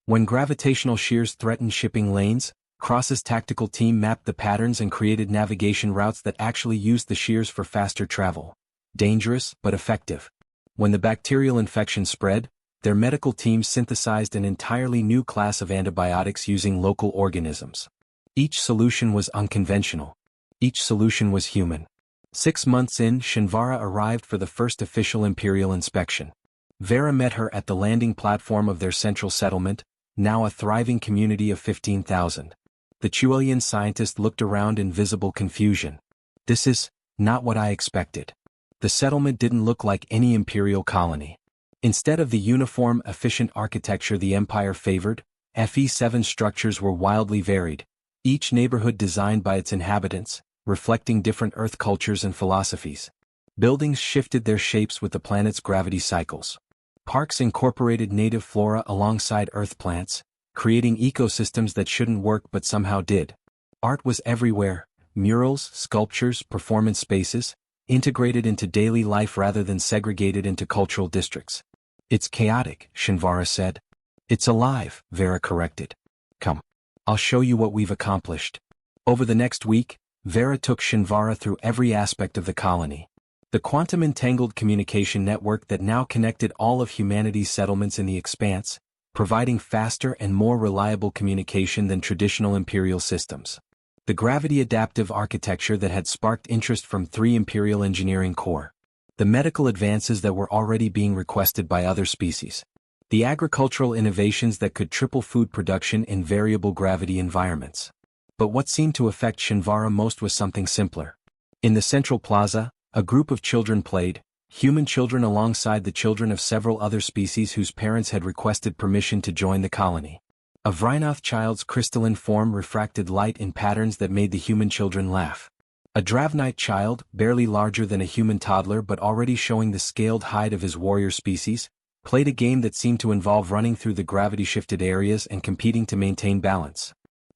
When gravitational shears threatened shipping lanes, Cross's tactical team mapped the patterns and created navigation routes that actually used the shears for faster travel. Dangerous, but effective. When the bacterial infection spread, their medical team synthesized an entirely new class of antibiotics using local organisms. Each solution was unconventional. Each solution was human. 6 months in, Shinvara arrived for the first official Imperial inspection. Vera met her at the landing platform of their central settlement, now a thriving community of 15,000. The Chuelian scientist looked around in visible confusion. This is not what I expected. The settlement didn't look like any imperial colony. Instead of the uniform, efficient architecture the Empire favored, FE7 structures were wildly varied, each neighborhood designed by its inhabitants, reflecting different Earth cultures and philosophies. Buildings shifted their shapes with the planet's gravity cycles. Parks incorporated native flora alongside Earth plants, creating ecosystems that shouldn't work but somehow did. Art was everywhere, murals, sculptures, performance spaces, integrated into daily life rather than segregated into cultural districts. It's chaotic, Shinvara said. It's alive, Vera corrected. Come. I'll show you what we've accomplished. Over the next week, Vera took Shinvara through every aspect of the colony. The quantum-entangled communication network that now connected all of humanity's settlements in the expanse, providing faster and more reliable communication than traditional imperial systems. The gravity-adaptive architecture that had sparked interest from 3 imperial engineering corps. The medical advances that were already being requested by other species. The agricultural innovations that could triple food production in variable gravity environments. But what seemed to affect Shinvara most was something simpler. In the central plaza, a group of children played, human children alongside the children of several other species whose parents had requested permission to join the colony. A Vrynoth child's crystalline form refracted light in patterns that made the human children laugh. A Dravnite child, barely larger than a human toddler but already showing the scaled hide of his warrior species, played a game that seemed to involve running through the gravity-shifted areas and competing to maintain balance.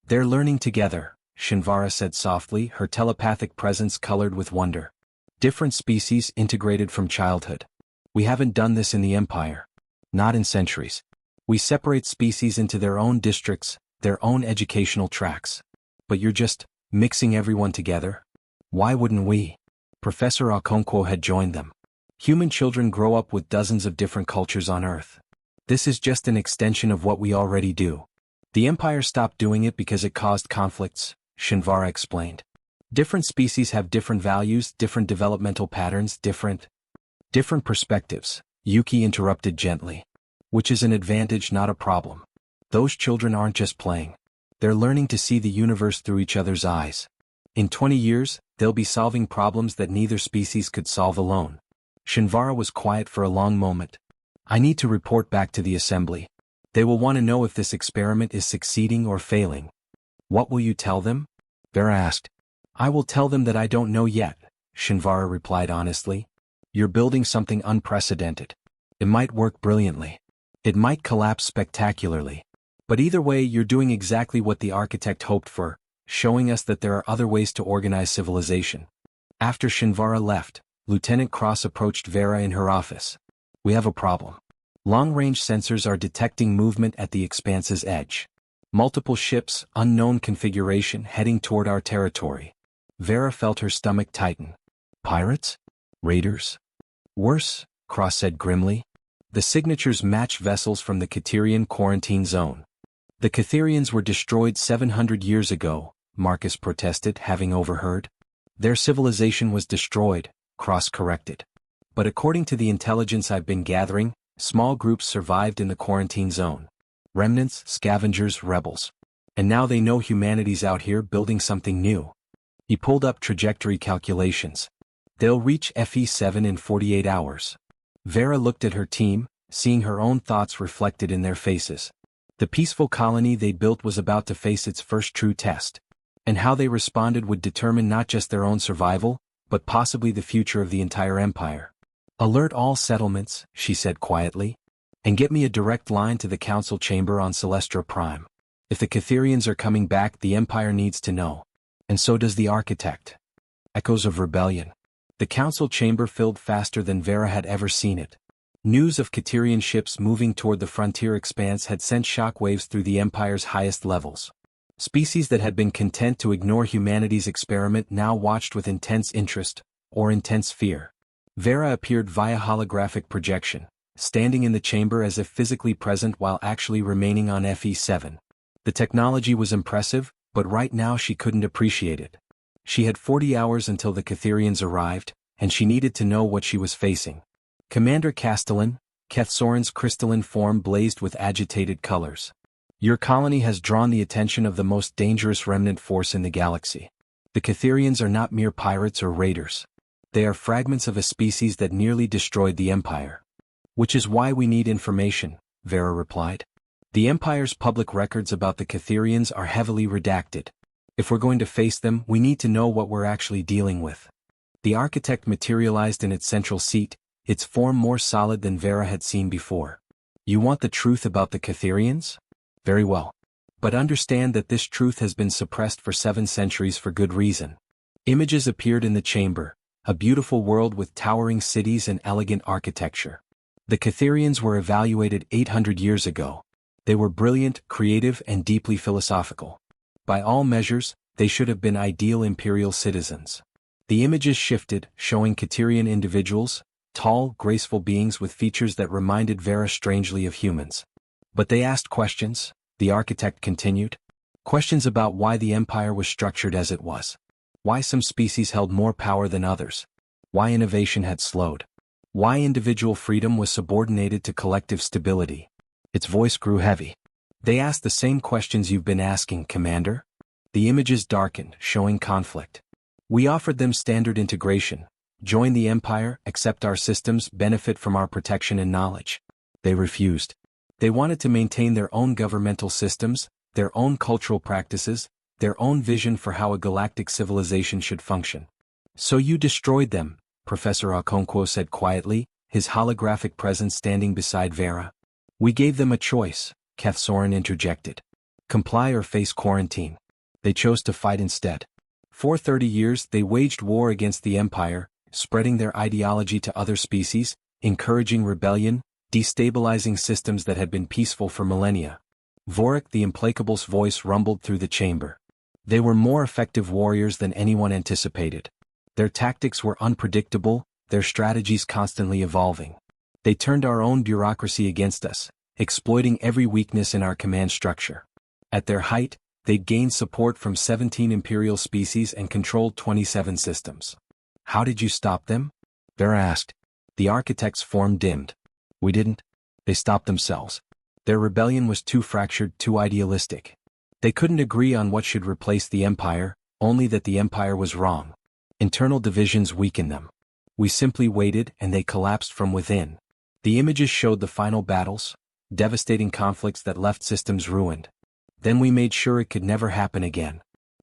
They're learning together, Shinvara said softly, her telepathic presence colored with wonder. Different species integrated from childhood. We haven't done this in the Empire. Not in centuries. We separate species into their own districts, their own educational tracks. But you're just mixing everyone together? Why wouldn't we? Professor Okonkwo had joined them. Human children grow up with dozens of different cultures on Earth. This is just an extension of what we already do. The Empire stopped doing it because it caused conflicts, Shinvara explained. Different species have different values, different developmental patterns, different perspectives, Yuki interrupted gently. Which is an advantage, not a problem. Those children aren't just playing. They're learning to see the universe through each other's eyes. In 20 years, they'll be solving problems that neither species could solve alone. Shinvara was quiet for a long moment. I need to report back to the assembly. They will want to know if this experiment is succeeding or failing. What will you tell them? Vera asked. I will tell them that I don't know yet, Shinvara replied honestly. You're building something unprecedented. It might work brilliantly. It might collapse spectacularly. But either way, you're doing exactly what the architect hoped for, showing us that there are other ways to organize civilization. After Shinvara left, Lieutenant Cross approached Vera in her office. We have a problem. Long-range sensors are detecting movement at the expanse's edge. Multiple ships, unknown configuration, heading toward our territory. Vera felt her stomach tighten. Pirates? Raiders? Worse, Cross said grimly. The signatures match vessels from the Caterian quarantine zone. The Catherians were destroyed 700 years ago, Marcus protested, having overheard. Their civilization was destroyed, Cross corrected. But according to the intelligence I've been gathering, small groups survived in the quarantine zone. Remnants, scavengers, rebels. And now they know humanity's out here building something new. He pulled up trajectory calculations. They'll reach FE7 in 48 hours. Vera looked at her team, seeing her own thoughts reflected in their faces. The peaceful colony they built was about to face its first true test. And how they responded would determine not just their own survival, but possibly the future of the entire empire. Alert all settlements, she said quietly. And get me a direct line to the council chamber on Celestra Prime. If the Catherians are coming back, the empire needs to know. And so does the architect. Echoes of rebellion. The council chamber filled faster than Vera had ever seen it. News of Caterian ships moving toward the frontier expanse had sent shockwaves through the empire's highest levels. Species that had been content to ignore humanity's experiment now watched with intense interest, or intense fear. Vera appeared via holographic projection, standing in the chamber as if physically present while actually remaining on FE7. The technology was impressive, but right now she couldn't appreciate it. She had 40 hours until the Catherians arrived, and she needed to know what she was facing. Commander Castellan, Keth Soren's crystalline form blazed with agitated colors. Your colony has drawn the attention of the most dangerous remnant force in the galaxy. The Catherians are not mere pirates or raiders. They are fragments of a species that nearly destroyed the Empire. Which is why we need information, Vera replied. The Empire's public records about the Catherians are heavily redacted. If we're going to face them, we need to know what we're actually dealing with. The architect materialized in its central seat, its form more solid than Vera had seen before. You want the truth about the Catherians? Very well. But understand that this truth has been suppressed for 7 centuries for good reason. Images appeared in the chamber, a beautiful world with towering cities and elegant architecture. The Catherians were evaluated 800 years ago. They were brilliant, creative, and deeply philosophical. By all measures, they should have been ideal imperial citizens. The images shifted, showing Catherian individuals, tall, graceful beings with features that reminded Vera strangely of humans. But they asked questions, the architect continued. Questions about why the Empire was structured as it was. Why some species held more power than others. Why innovation had slowed. Why individual freedom was subordinated to collective stability. Its voice grew heavy. They asked the same questions you've been asking, Commander. The images darkened, showing conflict. We offered them standard integration. Join the Empire, accept our systems, benefit from our protection and knowledge. They refused. They wanted to maintain their own governmental systems, their own cultural practices, their own vision for how a galactic civilization should function. So you destroyed them, Professor Okonkwo said quietly, his holographic presence standing beside Vera. We gave them a choice, Kethsoren interjected. Comply or face quarantine. They chose to fight instead. For 30 years they waged war against the Empire, spreading their ideology to other species, encouraging rebellion, destabilizing systems that had been peaceful for millennia. Vorik the Implacable's voice rumbled through the chamber. They were more effective warriors than anyone anticipated. Their tactics were unpredictable, their strategies constantly evolving. They turned our own bureaucracy against us, exploiting every weakness in our command structure. At their height, they'd gained support from 17 imperial species and controlled 27 systems. How did you stop them? Vera asked. The architect's form dimmed. We didn't. They stopped themselves. Their rebellion was too fractured, too idealistic. They couldn't agree on what should replace the Empire, only that the Empire was wrong. Internal divisions weakened them. We simply waited and they collapsed from within. The images showed the final battles, devastating conflicts that left systems ruined. Then we made sure it could never happen again.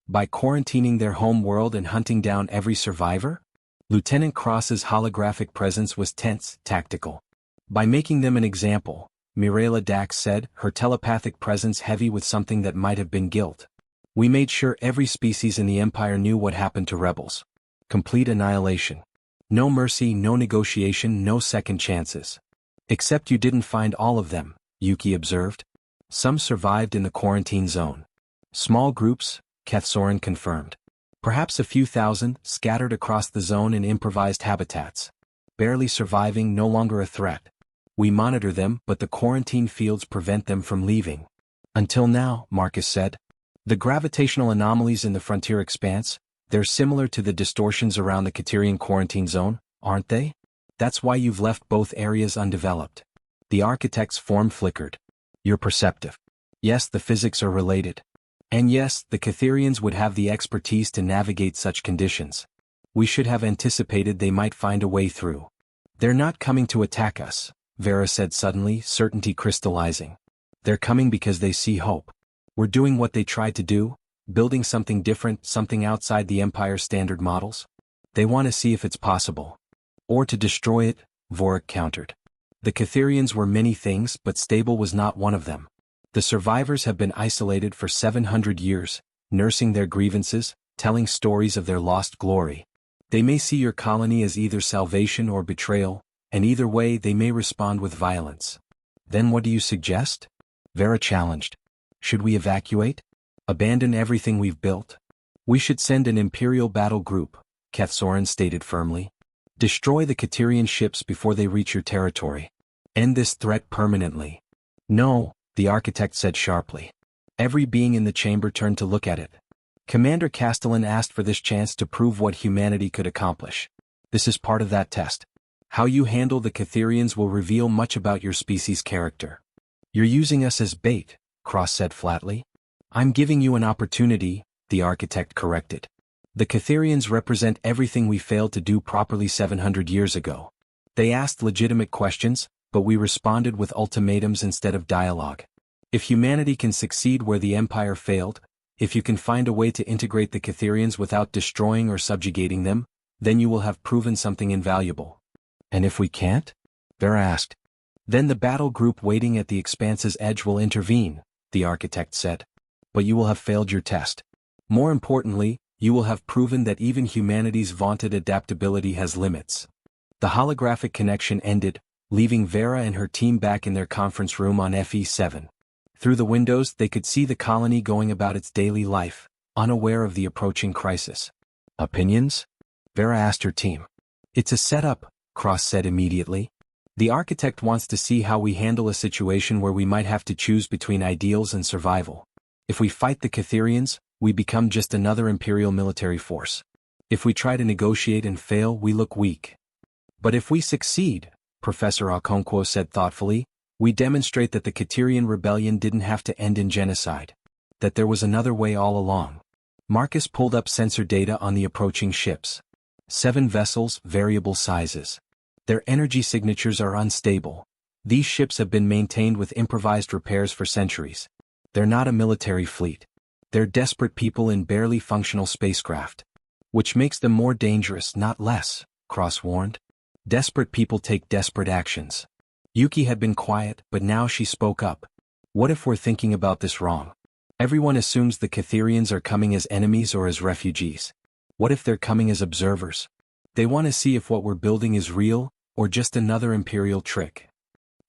By quarantining their home world and hunting down every survivor? Lieutenant Cross's holographic presence was tense, tactical. By making them an example, Mirela Dax said, her telepathic presence heavy with something that might have been guilt. We made sure every species in the Empire knew what happened to rebels. Complete annihilation. No mercy, no negotiation, no second chances. Except you didn't find all of them, Yuki observed. Some survived in the quarantine zone. Small groups, Kethsoren confirmed. Perhaps a few thousand, scattered across the zone in improvised habitats. Barely surviving, no longer a threat. We monitor them, but the quarantine fields prevent them from leaving. Until now, Marcus said. The gravitational anomalies in the frontier expanse, they're similar to the distortions around the Caterian quarantine zone, aren't they? That's why you've left both areas undeveloped. The architect's form flickered. You're perceptive. Yes, the physics are related. And yes, the Catherians would have the expertise to navigate such conditions. We should have anticipated they might find a way through. They're not coming to attack us, Vera said suddenly, certainty crystallizing. They're coming because they see hope. We're doing what they tried to do, building something different, something outside the Empire's standard models. They want to see if it's possible. Or to destroy it, Vorik countered. The Catherians were many things, but stable was not one of them. The survivors have been isolated for 700 years, nursing their grievances, telling stories of their lost glory. They may see your colony as either salvation or betrayal, and either way they may respond with violence. Then what do you suggest? Vera challenged. Should we evacuate? Abandon everything we've built? We should send an Imperial battle group, Kethsoren stated firmly. Destroy the Caterian ships before they reach your territory. End this threat permanently. No, the architect said sharply. Every being in the chamber turned to look at it. Commander Castellan asked for this chance to prove what humanity could accomplish. This is part of that test. How you handle the Catherians will reveal much about your species' character. You're using us as bait, Cross said flatly. I'm giving you an opportunity, the architect corrected. The Catherians represent everything we failed to do properly 700 years ago. They asked legitimate questions, but we responded with ultimatums instead of dialogue. If humanity can succeed where the Empire failed, if you can find a way to integrate the Catherians without destroying or subjugating them, then you will have proven something invaluable. And if we can't? Vera asked. Then the battle group waiting at the expanse's edge will intervene, the architect said. But you will have failed your test. More importantly, you will have proven that even humanity's vaunted adaptability has limits. The holographic connection ended, leaving Vera and her team back in their conference room on FE7. Through the windows they could see the colony going about its daily life, unaware of the approaching crisis. Opinions? Vera asked her team. It's a setup, Cross said immediately. The architect wants to see how we handle a situation where we might have to choose between ideals and survival. If we fight the Catherians, we become just another imperial military force. If we try to negotiate and fail, we look weak. But if we succeed, Professor Okonkwo said thoughtfully, we demonstrate that the Caterian rebellion didn't have to end in genocide. That there was another way all along. Marcus pulled up sensor data on the approaching ships. 7 vessels, variable sizes. Their energy signatures are unstable. These ships have been maintained with improvised repairs for centuries. They're not a military fleet. They're desperate people in barely functional spacecraft. Which makes them more dangerous, not less, Cross warned. Desperate people take desperate actions. Yuki had been quiet, but now she spoke up. What if we're thinking about this wrong? Everyone assumes the Catherians are coming as enemies or as refugees. What if they're coming as observers? They want to see if what we're building is real, or just another imperial trick.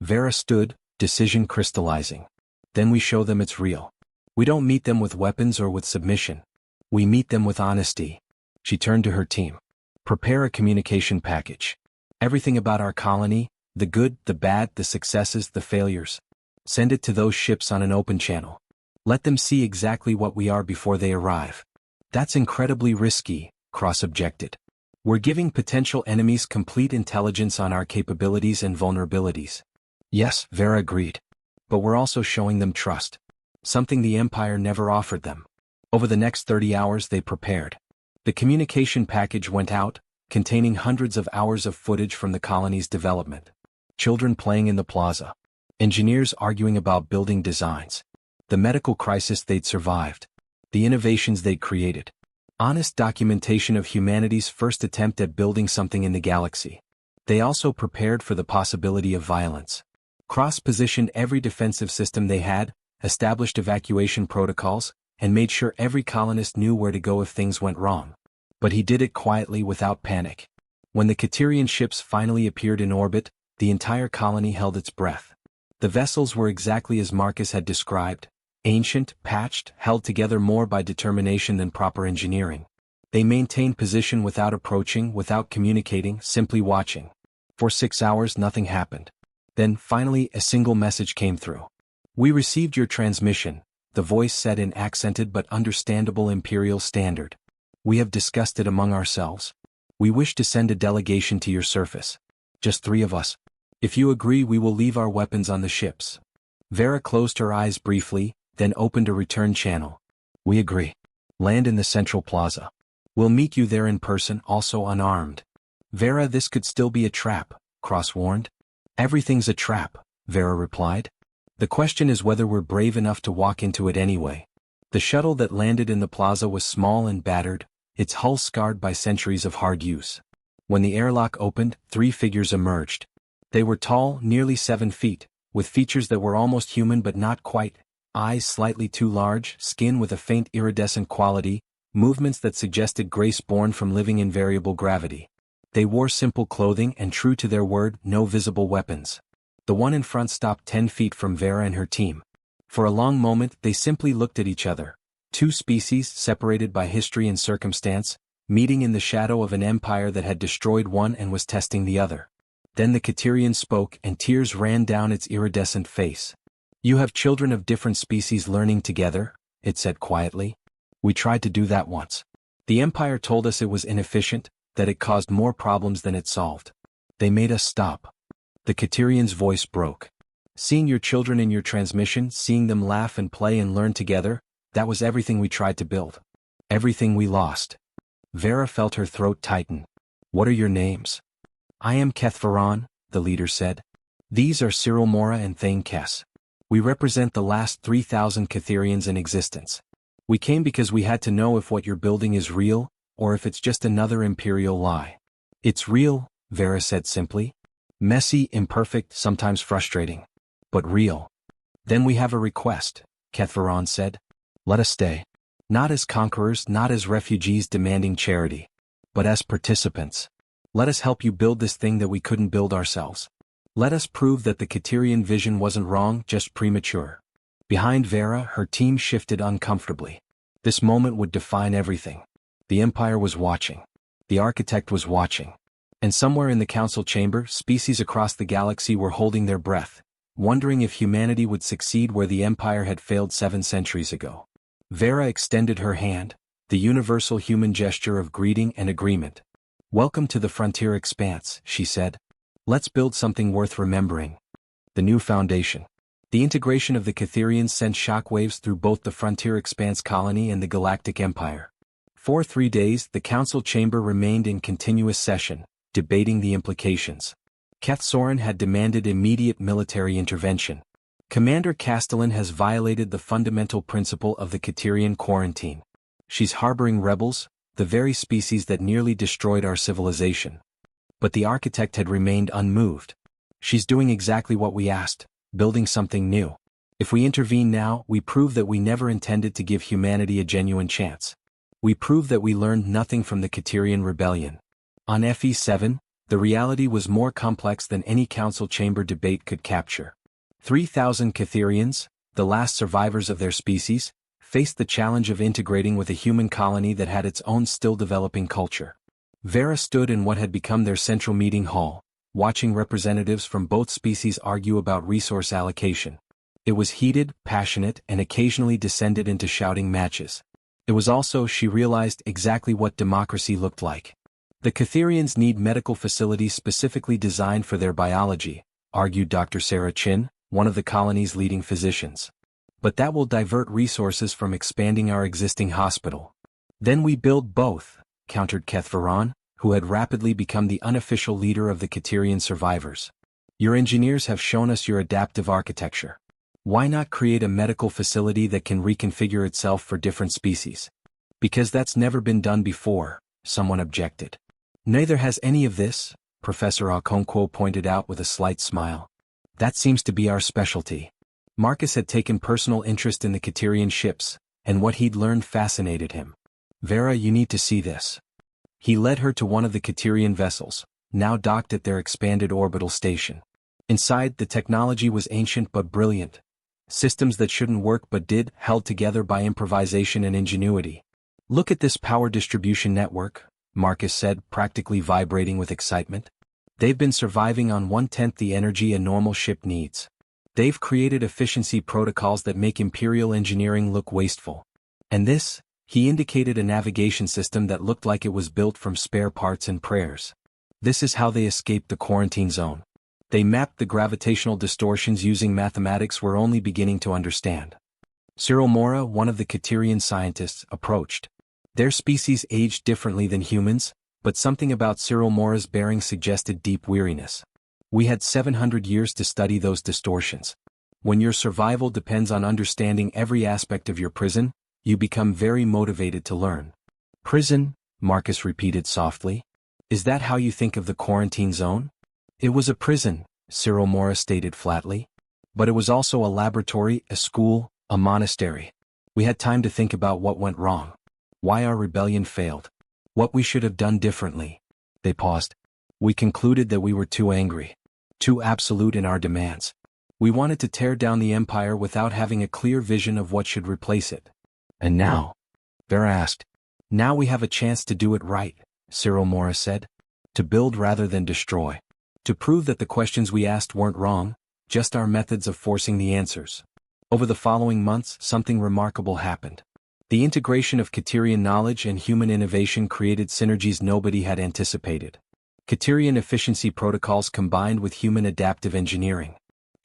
Vera stood, decision crystallizing. Then we show them it's real. We don't meet them with weapons or with submission. We meet them with honesty. She turned to her team. Prepare a communication package. Everything about our colony, the good, the bad, the successes, the failures. Send it to those ships on an open channel. Let them see exactly what we are before they arrive. That's incredibly risky, Cross objected. We're giving potential enemies complete intelligence on our capabilities and vulnerabilities. Yes, Vera agreed. But we're also showing them trust. Something the Empire never offered them. Over the next 30 hours they prepared. The communication package went out, containing hundreds of hours of footage from the colony's development. Children playing in the plaza. Engineers arguing about building designs. The medical crisis they'd survived. The innovations they'd created. Honest documentation of humanity's first attempt at building something in the galaxy. They also prepared for the possibility of violence. Cross-positioned every defensive system they had, established evacuation protocols, and made sure every colonist knew where to go if things went wrong. But he did it quietly without panic. When the Caterian ships finally appeared in orbit, the entire colony held its breath. The vessels were exactly as Marcus had described, ancient, patched, held together more by determination than proper engineering. They maintained position without approaching, without communicating, simply watching. For 6 hours nothing happened. Then, finally, a single message came through. We received your transmission, the voice said in accented but understandable imperial standard. We have discussed it among ourselves. We wish to send a delegation to your surface. Just 3 of us. If you agree, we will leave our weapons on the ships. Vera closed her eyes briefly, then opened a return channel. We agree. Land in the central plaza. We'll meet you there in person, also unarmed. Vera, this could still be a trap, Cross warned. Everything's a trap, Vera replied. The question is whether we're brave enough to walk into it anyway. The shuttle that landed in the plaza was small and battered, its hull scarred by centuries of hard use. When the airlock opened, 3 figures emerged. They were tall, nearly 7 feet, with features that were almost human but not quite, eyes slightly too large, skin with a faint iridescent quality, movements that suggested grace born from living in variable gravity. They wore simple clothing and, true to their word, no visible weapons. The one in front stopped 10 feet from Vera and her team. For a long moment they simply looked at each other. 2 species separated by history and circumstance, meeting in the shadow of an empire that had destroyed one and was testing the other. Then the Caterian spoke and tears ran down its iridescent face. You have children of different species learning together, it said quietly. We tried to do that once. The Empire told us it was inefficient, that it caused more problems than it solved. They made us stop. The Caterian's voice broke. Seeing your children in your transmission, seeing them laugh and play and learn together, that was everything we tried to build. Everything we lost. Vera felt her throat tighten. What are your names? I am Kethvaron, the leader said. These are Cyril Mora and Thane Kess. We represent the last 3,000 Catherians in existence. We came because we had to know if what you're building is real, or if it's just another imperial lie. It's real, Vera said simply. Messy, imperfect, sometimes frustrating. But real. Then we have a request, Kethvaron said. Let us stay. Not as conquerors, not as refugees demanding charity. But as participants. Let us help you build this thing that we couldn't build ourselves. Let us prove that the Caterian vision wasn't wrong, just premature. Behind Vera, her team shifted uncomfortably. This moment would define everything. The Empire was watching. The architect was watching. And somewhere in the council chamber, species across the galaxy were holding their breath, wondering if humanity would succeed where the Empire had failed 7 centuries ago. Vera extended her hand, the universal human gesture of greeting and agreement. Welcome to the frontier expanse, she said. Let's build something worth remembering. The new foundation. The integration of the Catherians sent shockwaves through both the frontier expanse colony and the Galactic Empire. For 3 days, the council chamber remained in continuous session, debating the implications. Keth Soren had demanded immediate military intervention. Commander Castellan has violated the fundamental principle of the Caterian quarantine. She's harboring rebels, the very species that nearly destroyed our civilization. But the architect had remained unmoved. She's doing exactly what we asked, building something new. If we intervene now, we prove that we never intended to give humanity a genuine chance. We prove that we learned nothing from the Caterian rebellion. On FE7, the reality was more complex than any council chamber debate could capture. 3,000 Catherians, the last survivors of their species, faced the challenge of integrating with a human colony that had its own still-developing culture. Vera stood in what had become their central meeting hall, watching representatives from both species argue about resource allocation. It was heated, passionate, and occasionally descended into shouting matches. It was also, she realized, exactly what democracy looked like. The Catherians need medical facilities specifically designed for their biology, argued Dr. Sarah Chin, one of the colony's leading physicians. But that will divert resources from expanding our existing hospital. Then we build both, countered Kethvaron, who had rapidly become the unofficial leader of the Caterian survivors. Your engineers have shown us your adaptive architecture. Why not create a medical facility that can reconfigure itself for different species? Because that's never been done before, someone objected. Neither has any of this, Professor Okonkwo pointed out with a slight smile. That seems to be our specialty. Marcus had taken personal interest in the Caterian ships, and what he'd learned fascinated him. Vera, you need to see this. He led her to one of the Caterian vessels, now docked at their expanded orbital station. Inside, the technology was ancient but brilliant. Systems that shouldn't work but did, held together by improvisation and ingenuity. Look at this power distribution network, Marcus said, practically vibrating with excitement. They've been surviving on 1/10 the energy a normal ship needs. They've created efficiency protocols that make Imperial engineering look wasteful. And this, he indicated a navigation system that looked like it was built from spare parts and prayers. This is how they escaped the quarantine zone. They mapped the gravitational distortions using mathematics we're only beginning to understand. Cyril Mora, one of the Caterian scientists, approached. Their species aged differently than humans, but something about Cyril Mora's bearing suggested deep weariness. We had 700 years to study those distortions. When your survival depends on understanding every aspect of your prison, you become very motivated to learn. Prison, Marcus repeated softly. Is that how you think of the quarantine zone? It was a prison, Cyril Mora stated flatly. But it was also a laboratory, a school, a monastery. We had time to think about what went wrong. Why our rebellion failed. What we should have done differently. They paused. We concluded that we were too angry. Too absolute in our demands. We wanted to tear down the empire without having a clear vision of what should replace it. And now? Vera asked. Now we have a chance to do it right, Cyril Mora said. To build rather than destroy. To prove that the questions we asked weren't wrong, just our methods of forcing the answers. Over the following months, something remarkable happened. The integration of Caterian knowledge and human innovation created synergies nobody had anticipated. Caterian efficiency protocols combined with human adaptive engineering.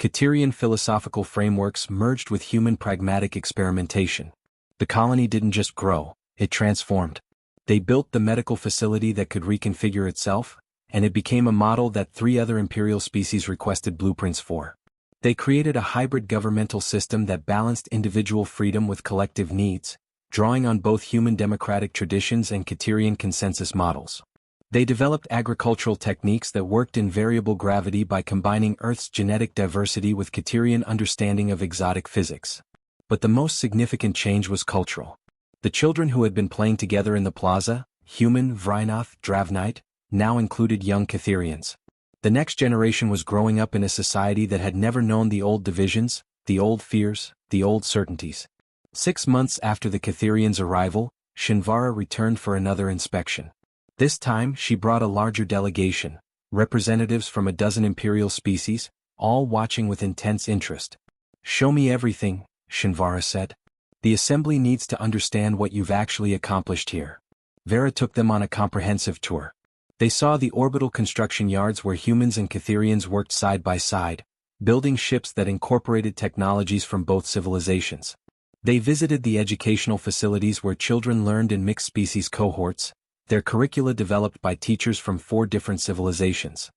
Katerian philosophical frameworks merged with human pragmatic experimentation. The colony didn't just grow, it transformed. They built the medical facility that could reconfigure itself, and it became a model that 3 other imperial species requested blueprints for. They created a hybrid governmental system that balanced individual freedom with collective needs, drawing on both human democratic traditions and Katerian consensus models. They developed agricultural techniques that worked in variable gravity by combining Earth's genetic diversity with Katerian understanding of exotic physics. But the most significant change was cultural. The children who had been playing together in the plaza, human, Vrynoth, Dravnite, now included young Katherians. The next generation was growing up in a society that had never known the old divisions, the old fears, the old certainties. 6 months after the Katherians' arrival, Shinvara returned for another inspection. This time she brought a larger delegation, representatives from a dozen imperial species, all watching with intense interest. "Show me everything," Shinvara said. "The assembly needs to understand what you've actually accomplished here." Vera took them on a comprehensive tour. They saw the orbital construction yards where humans and Katherians worked side by side, building ships that incorporated technologies from both civilizations. They visited the educational facilities where children learned in mixed-species cohorts, their curricula developed by teachers from 4 different civilizations.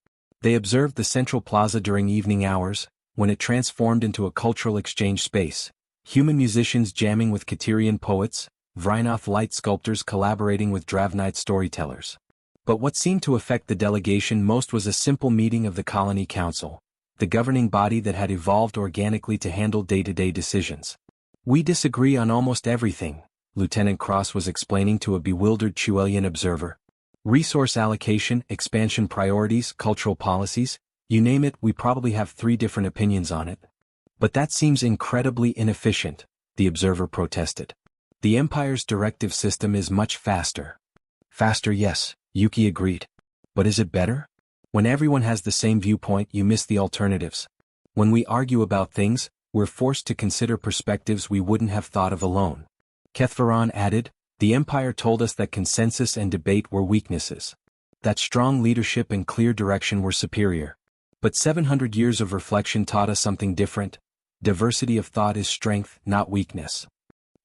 They observed the central plaza during evening hours, when it transformed into a cultural exchange space, human musicians jamming with Katerian poets, Vrynoth light sculptors collaborating with Dravnite storytellers. But what seemed to affect the delegation most was a simple meeting of the Colony Council, the governing body that had evolved organically to handle day-to-day decisions. "We disagree on almost everything," Lieutenant Cross was explaining to a bewildered Chuelian observer. "Resource allocation, expansion priorities, cultural policies, you name it, we probably have 3 different opinions on it." "But that seems incredibly inefficient," the observer protested. "The Empire's directive system is much faster." "Faster, yes," Yuki agreed. "But is it better? When everyone has the same viewpoint, you miss the alternatives. When we argue about things, we're forced to consider perspectives we wouldn't have thought of alone." Kethvaran added, "The Empire told us that consensus and debate were weaknesses. That strong leadership and clear direction were superior. But 700 years of reflection taught us something different. Diversity of thought is strength, not weakness."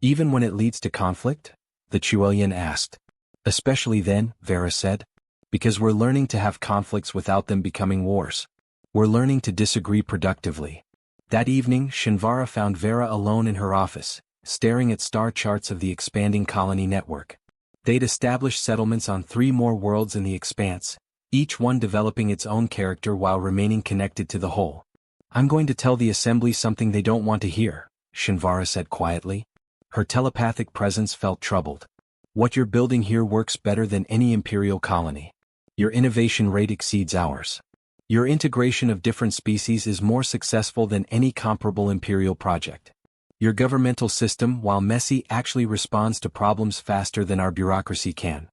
"Even when it leads to conflict?" the Chuelian asked. "Especially then," Vera said. "Because we're learning to have conflicts without them becoming wars. We're learning to disagree productively." That evening, Shinvara found Vera alone in her office, staring at star charts of the expanding colony network. They'd established settlements on 3 more worlds in the expanse, each one developing its own character while remaining connected to the whole. "I'm going to tell the assembly something they don't want to hear," Shinvara said quietly. Her telepathic presence felt troubled. "What you're building here works better than any imperial colony. Your innovation rate exceeds ours. Your integration of different species is more successful than any comparable imperial project. Your governmental system, while messy, actually responds to problems faster than our bureaucracy can."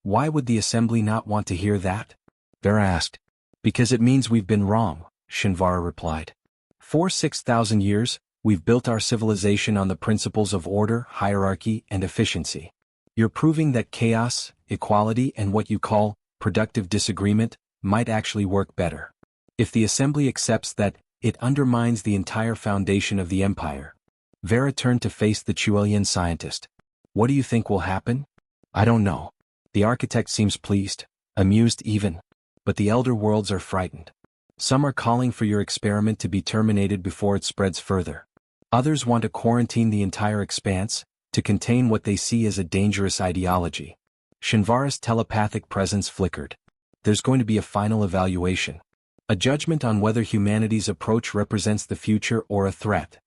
"Why would the assembly not want to hear that?" Vera asked. "Because it means we've been wrong," Shinvara replied. "For 6,000 years, we've built our civilization on the principles of order, hierarchy, and efficiency. You're proving that chaos, equality, and what you call productive disagreement might actually work better. If the assembly accepts that, it undermines the entire foundation of the Empire." Vera turned to face the Chuelian scientist. "What do you think will happen?" "I don't know. The architect seems pleased, amused even. But the Elder Worlds are frightened. Some are calling for your experiment to be terminated before it spreads further. Others want to quarantine the entire expanse, to contain what they see as a dangerous ideology." Shinvara's telepathic presence flickered. "There's going to be a final evaluation. A judgment on whether humanity's approach represents the future or a threat."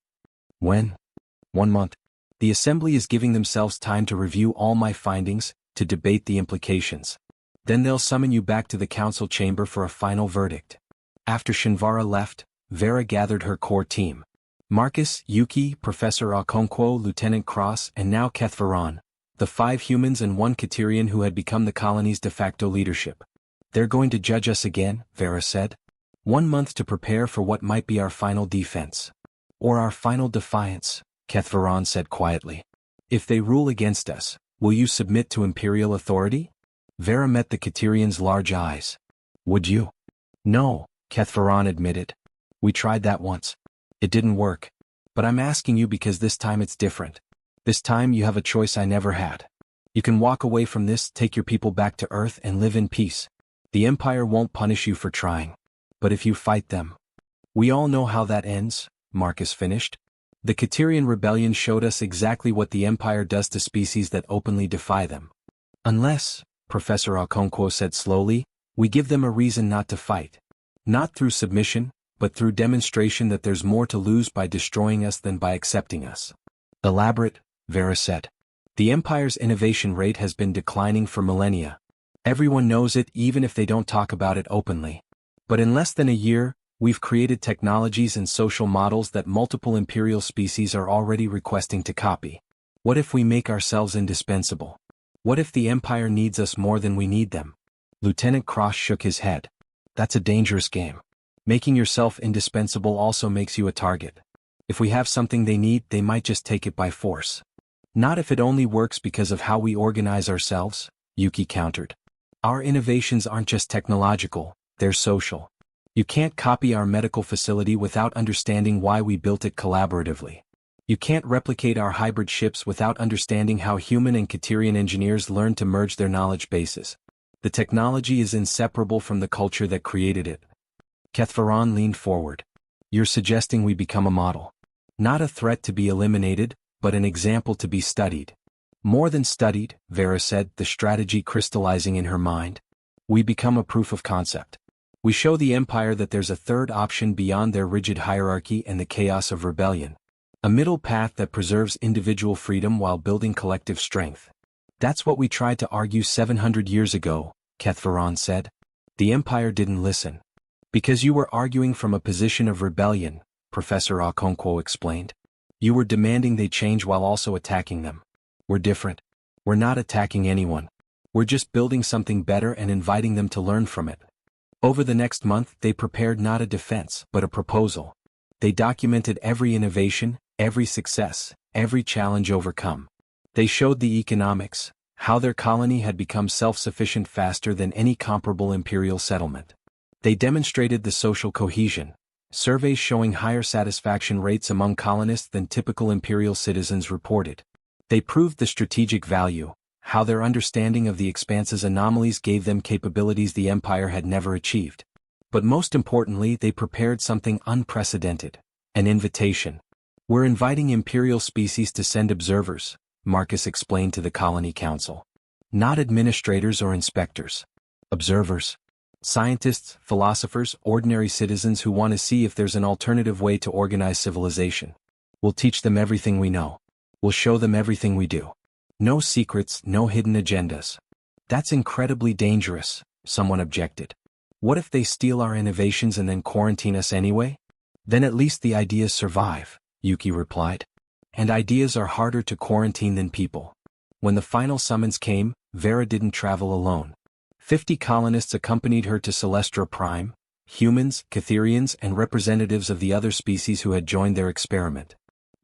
"When?" "1 month. The assembly is giving themselves time to review all my findings, to debate the implications. Then they'll summon you back to the council chamber for a final verdict." After Shinvara left, Vera gathered her core team. Marcus, Yuki, Professor Okonkwo, Lieutenant Cross, and now Kethvaran, the 5 humans and 1 Katerian who had become the colony's de facto leadership. "They're going to judge us again," Vera said. 1 month to prepare for what might be our final defense. Or our final defiance," Kethvaran said quietly. "If they rule against us, will you submit to imperial authority?" Vera met the Katerian's large eyes. "Would you?" "No," Kethvaran admitted. We tried that once. It didn't work. But I'm asking you because this time it's different. This time you have a choice I never had. You can walk away from this, take your people back to Earth and live in peace. The Empire won't punish you for trying. But if you fight them. We all know how that ends, Marcus finished. The Caterian rebellion showed us exactly what the Empire does to species that openly defy them. Unless, Professor Okonkwo said slowly, we give them a reason not to fight. Not through submission, but through demonstration that there's more to lose by destroying us than by accepting us. Elaborate, Vera said. The Empire's innovation rate has been declining for millennia. Everyone knows it even if they don't talk about it openly. But in less than a year, we've created technologies and social models that multiple imperial species are already requesting to copy. What if we make ourselves indispensable? What if the Empire needs us more than we need them? Lieutenant Cross shook his head. That's a dangerous game. Making yourself indispensable also makes you a target. If we have something they need, they might just take it by force. Not if it only works because of how we organize ourselves, Yuki countered. Our innovations aren't just technological, they're social. You can't copy our medical facility without understanding why we built it collaboratively. You can't replicate our hybrid ships without understanding how human and Caterian engineers learned to merge their knowledge bases. The technology is inseparable from the culture that created it. Kethvaron leaned forward. You're suggesting we become a model. Not a threat to be eliminated, but an example to be studied. More than studied, Vera said, the strategy crystallizing in her mind. We become a proof of concept. We show the Empire that there's a third option beyond their rigid hierarchy and the chaos of rebellion. A middle path that preserves individual freedom while building collective strength. That's what we tried to argue 700 years ago, Kethvaron said. The Empire didn't listen. Because you were arguing from a position of rebellion, Professor Okonkwo explained. You were demanding they change while also attacking them. We're different. We're not attacking anyone. We're just building something better and inviting them to learn from it. Over the next month, they prepared not a defense, but a proposal. They documented every innovation, every success, every challenge overcome. They showed the economics, how their colony had become self-sufficient faster than any comparable imperial settlement. They demonstrated the social cohesion, surveys showing higher satisfaction rates among colonists than typical imperial citizens reported. They proved the strategic value, how their understanding of the expanse's anomalies gave them capabilities the Empire had never achieved. But most importantly, they prepared something unprecedented, an invitation. We're inviting imperial species to send observers, Marcus explained to the Colony Council. Not administrators or inspectors. Observers. Scientists, philosophers, ordinary citizens who want to see if there's an alternative way to organize civilization. We'll teach them everything we know. We'll show them everything we do. No secrets, no hidden agendas. That's incredibly dangerous, someone objected. What if they steal our innovations and then quarantine us anyway? Then at least the ideas survive, Yuki replied. And ideas are harder to quarantine than people. When the final summons came, Vera didn't travel alone. 50 colonists accompanied her to Celestra Prime, humans, Catherians, and representatives of the other species who had joined their experiment.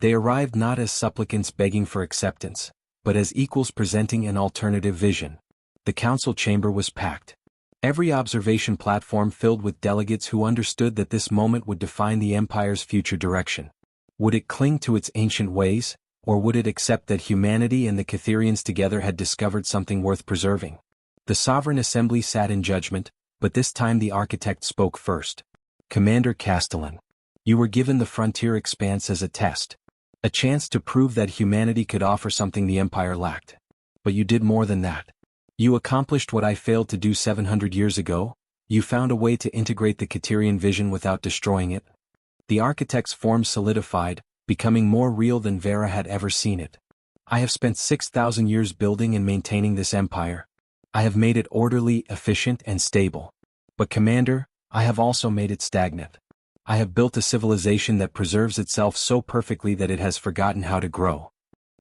They arrived not as supplicants begging for acceptance, but as equals presenting an alternative vision. The council chamber was packed. Every observation platform filled with delegates who understood that this moment would define the Empire's future direction. Would it cling to its ancient ways, or would it accept that humanity and the Catherians together had discovered something worth preserving? The Sovereign Assembly sat in judgment, but this time the architect spoke first. Commander Castellan, you were given the frontier expanse as a test. A chance to prove that humanity could offer something the Empire lacked. But you did more than that. You accomplished what I failed to do 700 years ago. You found a way to integrate the Caterian vision without destroying it. The architect's form solidified, becoming more real than Vera had ever seen it. I have spent 6,000 years building and maintaining this empire. I have made it orderly, efficient, and stable. But Commander, I have also made it stagnant. I have built a civilization that preserves itself so perfectly that it has forgotten how to grow.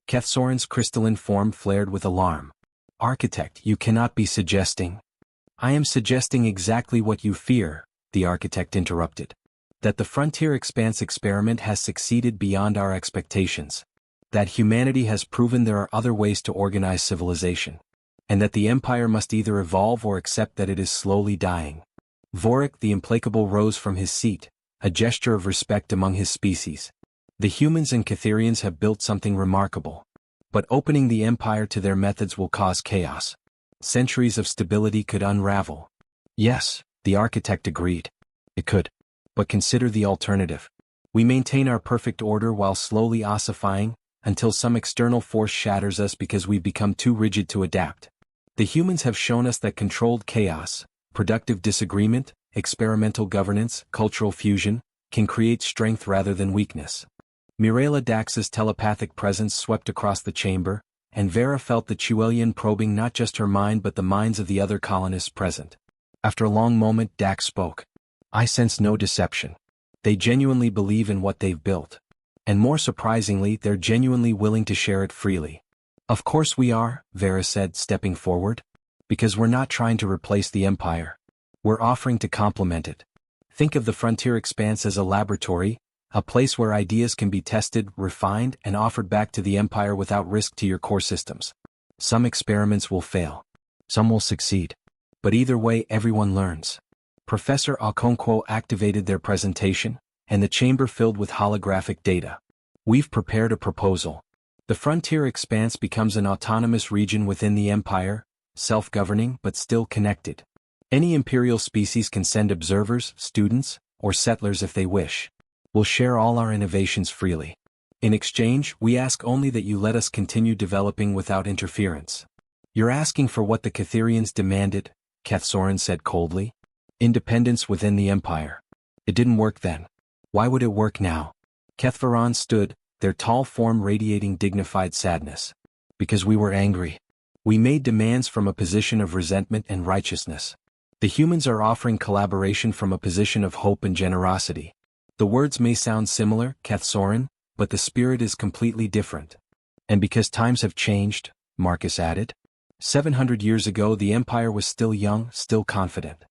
Kethsoren's crystalline form flared with alarm. Architect, you cannot be suggesting. I am suggesting exactly what you fear, the architect interrupted. That the Frontier Expanse experiment has succeeded beyond our expectations. That humanity has proven there are other ways to organize civilization. And that the Empire must either evolve or accept that it is slowly dying. Vorik the Implacable rose from his seat, a gesture of respect among his species. The humans and Catherians have built something remarkable. But opening the Empire to their methods will cause chaos. Centuries of stability could unravel. Yes, the architect agreed. It could. But consider the alternative. We maintain our perfect order while slowly ossifying, until some external force shatters us because we've become too rigid to adapt. The humans have shown us that controlled chaos, productive disagreement, experimental governance, cultural fusion, can create strength rather than weakness. Mirela Dax's telepathic presence swept across the chamber, and Vera felt the Chuelian probing not just her mind but the minds of the other colonists present. After a long moment, Dax spoke. I sense no deception. They genuinely believe in what they've built. And more surprisingly, they're genuinely willing to share it freely. Of course we are, Vera said, stepping forward. Because we're not trying to replace the Empire. We're offering to complement it. Think of the frontier expanse as a laboratory, a place where ideas can be tested, refined, and offered back to the Empire without risk to your core systems. Some experiments will fail. Some will succeed. But either way, everyone learns. Professor Okonkwo activated their presentation, and the chamber filled with holographic data. We've prepared a proposal. The frontier expanse becomes an autonomous region within the Empire, self-governing but still connected. Any Imperial species can send observers, students, or settlers if they wish. We'll share all our innovations freely. In exchange, we ask only that you let us continue developing without interference. You're asking for what the Catherians demanded, Kethsorin said coldly. Independence within the Empire. It didn't work then. Why would it work now? Kethvaran stood, their tall form radiating dignified sadness. Because we were angry. We made demands from a position of resentment and righteousness. The humans are offering collaboration from a position of hope and generosity. The words may sound similar, Kethsorin, but the spirit is completely different. And because times have changed, Marcus added. 700 years ago the Empire was still young, still confident.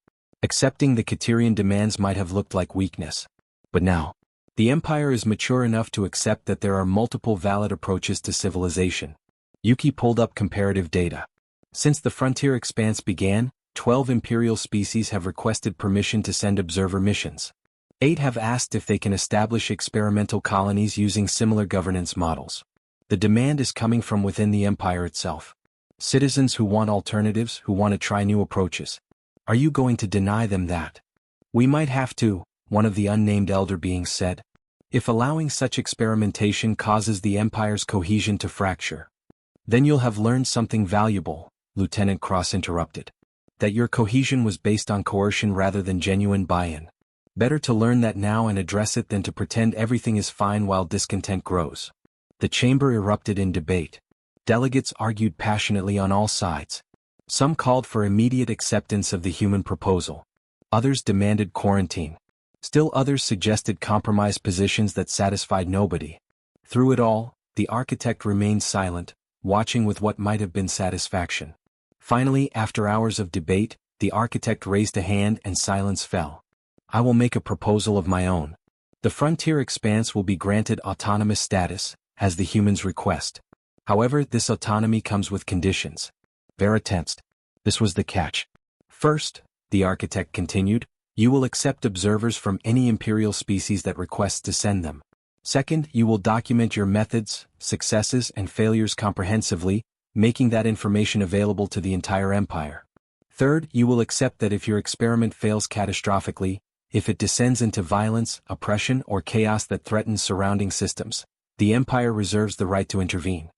Accepting the Caterian demands might have looked like weakness. But now, the Empire is mature enough to accept that there are multiple valid approaches to civilization. Yuki pulled up comparative data. Since the frontier expanse began, 12 Imperial species have requested permission to send observer missions. 8 have asked if they can establish experimental colonies using similar governance models. The demand is coming from within the Empire itself. Citizens who want alternatives, who want to try new approaches. Are you going to deny them that? We might have to, one of the unnamed elder beings said. If allowing such experimentation causes the Empire's cohesion to fracture. Then you'll have learned something valuable, Lieutenant Cross interrupted. That your cohesion was based on coercion rather than genuine buy-in. Better to learn that now and address it than to pretend everything is fine while discontent grows. The chamber erupted in debate. Delegates argued passionately on all sides. Some called for immediate acceptance of the human proposal. Others demanded quarantine. Still others suggested compromise positions that satisfied nobody. Through it all, the architect remained silent, watching with what might have been satisfaction. Finally, after hours of debate, the architect raised a hand and silence fell. I will make a proposal of my own. The frontier expanse will be granted autonomous status, as the humans request. However, this autonomy comes with conditions. Vera tensed. This was the catch. First, the architect continued, you will accept observers from any Imperial species that requests to send them. Second, you will document your methods, successes, and failures comprehensively, making that information available to the entire Empire. Third, you will accept that if your experiment fails catastrophically, if it descends into violence, oppression, or chaos that threatens surrounding systems, the Empire reserves the right to intervene.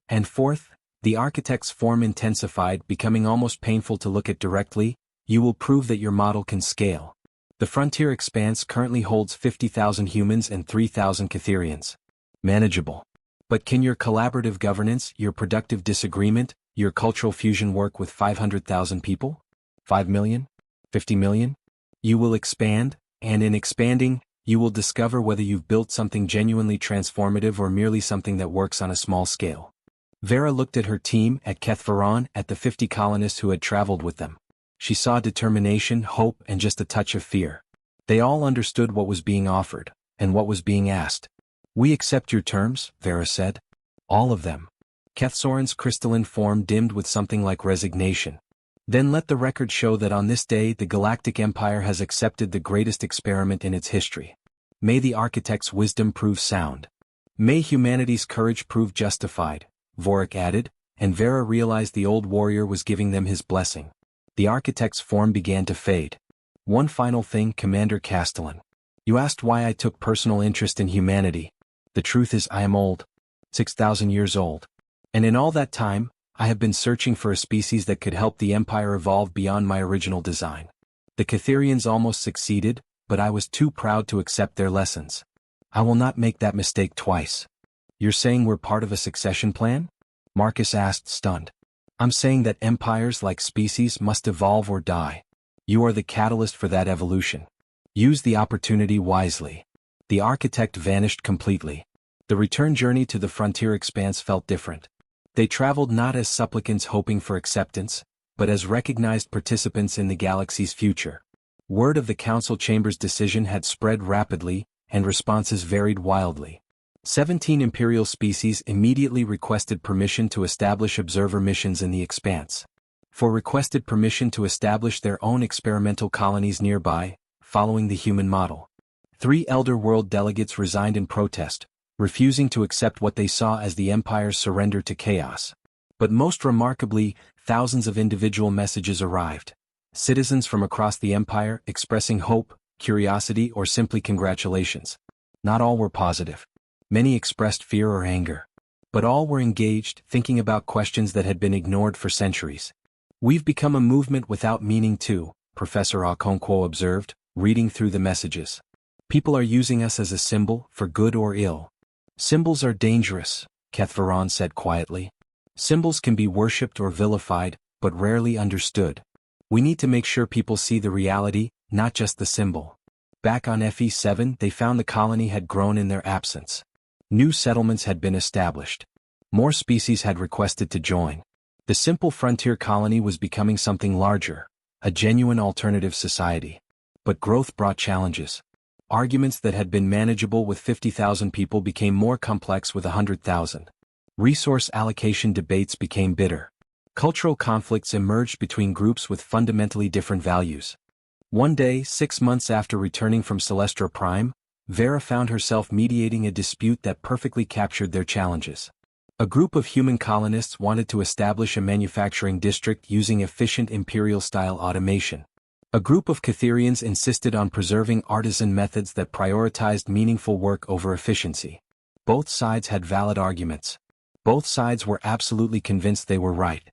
And fourth, the architect's form intensified, becoming almost painful to look at directly, you will prove that your model can scale. The frontier expanse currently holds 50,000 humans and 3,000 Catherians. Manageable. But can your collaborative governance, your productive disagreement, your cultural fusion work with 500,000 people? 5 million? 50 million? You will expand, and in expanding, you will discover whether you've built something genuinely transformative or merely something that works on a small scale. Vera looked at her team, at Kethvaran, at the 50 colonists who had traveled with them. She saw determination, hope, and just a touch of fear. They all understood what was being offered, and what was being asked. We accept your terms, Vera said. All of them. Kethsorin's crystalline form dimmed with something like resignation. Then let the record show that on this day the Galactic Empire has accepted the greatest experiment in its history. May the architect's wisdom prove sound. May humanity's courage prove justified, Vorik added, and Vera realized the old warrior was giving them his blessing. The architect's form began to fade. One final thing, Commander Castellan. You asked why I took personal interest in humanity. The truth is I am old. 6,000 years old. And in all that time, I have been searching for a species that could help the Empire evolve beyond my original design. The Catherians almost succeeded, but I was too proud to accept their lessons. I will not make that mistake twice. You're saying we're part of a succession plan? Marcus asked, stunned. I'm saying that empires like species must evolve or die. You are the catalyst for that evolution. Use the opportunity wisely. The architect vanished completely. The return journey to the frontier expanse felt different. They traveled not as supplicants hoping for acceptance, but as recognized participants in the galaxy's future. Word of the council chamber's decision had spread rapidly, and responses varied wildly. 17 Imperial species immediately requested permission to establish observer missions in the expanse. 4 requested permission to establish their own experimental colonies nearby, following the human model. 3 Elder World delegates resigned in protest, refusing to accept what they saw as the Empire's surrender to chaos. But most remarkably, thousands of individual messages arrived. Citizens from across the Empire expressing hope, curiosity, or simply congratulations. Not all were positive. Many expressed fear or anger. But all were engaged, thinking about questions that had been ignored for centuries. We've become a movement without meaning too, Professor Okonkwo observed, reading through the messages. People are using us as a symbol, for good or ill. Symbols are dangerous, Kethvaron said quietly. Symbols can be worshipped or vilified, but rarely understood. We need to make sure people see the reality, not just the symbol. Back on FE7, they found the colony had grown in their absence. New settlements had been established. More species had requested to join. The simple frontier colony was becoming something larger, a genuine alternative society. But growth brought challenges. Arguments that had been manageable with 50,000 people became more complex with 100,000. Resource allocation debates became bitter. Cultural conflicts emerged between groups with fundamentally different values. One day, 6 months after returning from Celestra Prime, Vera found herself mediating a dispute that perfectly captured their challenges. A group of human colonists wanted to establish a manufacturing district using efficient Imperial-style automation. A group of Catherians insisted on preserving artisan methods that prioritized meaningful work over efficiency. Both sides had valid arguments. Both sides were absolutely convinced they were right.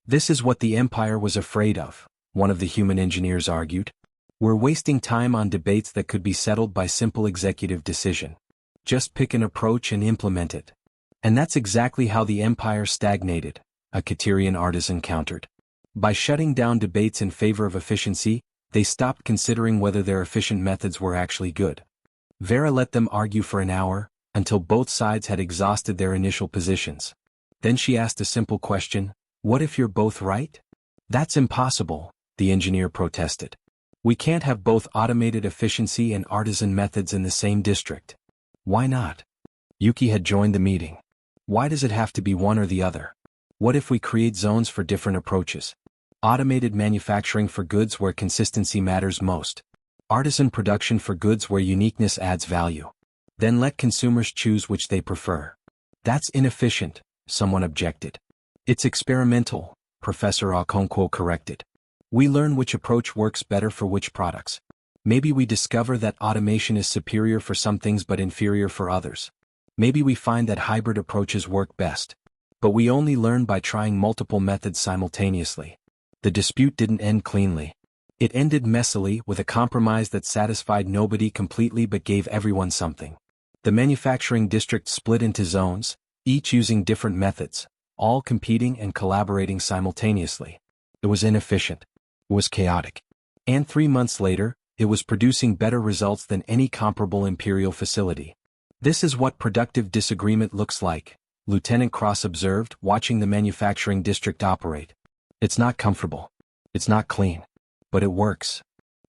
This is what the Empire was afraid of, one of the human engineers argued. We're wasting time on debates that could be settled by simple executive decision. Just pick an approach and implement it. And that's exactly how the Empire stagnated, a Caterian artisan countered. By shutting down debates in favor of efficiency, they stopped considering whether their efficient methods were actually good. Vera let them argue for an hour, until both sides had exhausted their initial positions. Then she asked a simple question, what if you're both right? That's impossible, the engineer protested. We can't have both automated efficiency and artisan methods in the same district. Why not? Yuki had joined the meeting. Why does it have to be one or the other? What if we create zones for different approaches? Automated manufacturing for goods where consistency matters most. Artisan production for goods where uniqueness adds value. Then let consumers choose which they prefer. That's inefficient, someone objected. It's experimental, Professor Okonkwo corrected. We learn which approach works better for which products. Maybe we discover that automation is superior for some things but inferior for others. Maybe we find that hybrid approaches work best. But we only learn by trying multiple methods simultaneously. The dispute didn't end cleanly. It ended messily with a compromise that satisfied nobody completely but gave everyone something. The manufacturing district split into zones, each using different methods, all competing and collaborating simultaneously. It was inefficient. It was chaotic. And 3 months later, it was producing better results than any comparable Imperial facility. This is what productive disagreement looks like, Lieutenant Cross observed, watching the manufacturing district operate. It's not comfortable. It's not clean. But it works.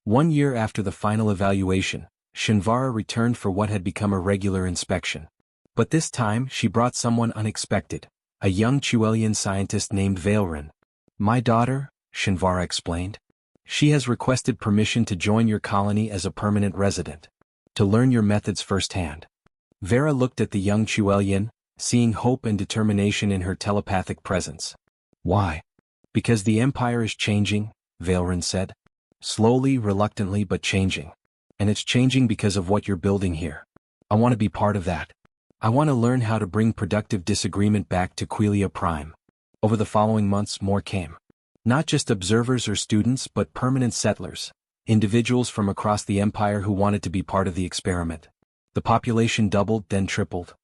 1 year after the final evaluation, Shinvara returned for what had become a regular inspection. But this time she brought someone unexpected, a young Chuelian scientist named Vailrin. My daughter, Shinvara explained. She has requested permission to join your colony as a permanent resident. To learn your methods firsthand. Vera looked at the young Chuelian, seeing hope and determination in her telepathic presence. Why? Because the Empire is changing, Valerin said. Slowly, reluctantly, but changing. And it's changing because of what you're building here. I want to be part of that. I want to learn how to bring productive disagreement back to Quelia Prime. Over the following months, more came. Not just observers or students, but permanent settlers, individuals from across the Empire who wanted to be part of the experiment. The population doubled, then tripled.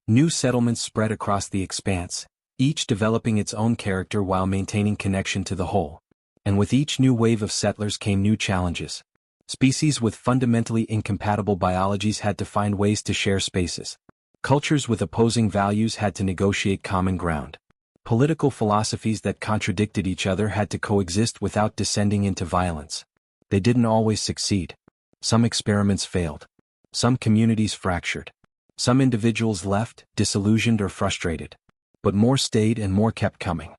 New settlements spread across the expanse, each developing its own character while maintaining connection to the whole. And with each new wave of settlers came new challenges. Species with fundamentally incompatible biologies had to find ways to share spaces. Cultures with opposing values had to negotiate common ground. Political philosophies that contradicted each other had to coexist without descending into violence. They didn't always succeed. Some experiments failed. Some communities fractured. Some individuals left, disillusioned or frustrated. But more stayed and more kept coming.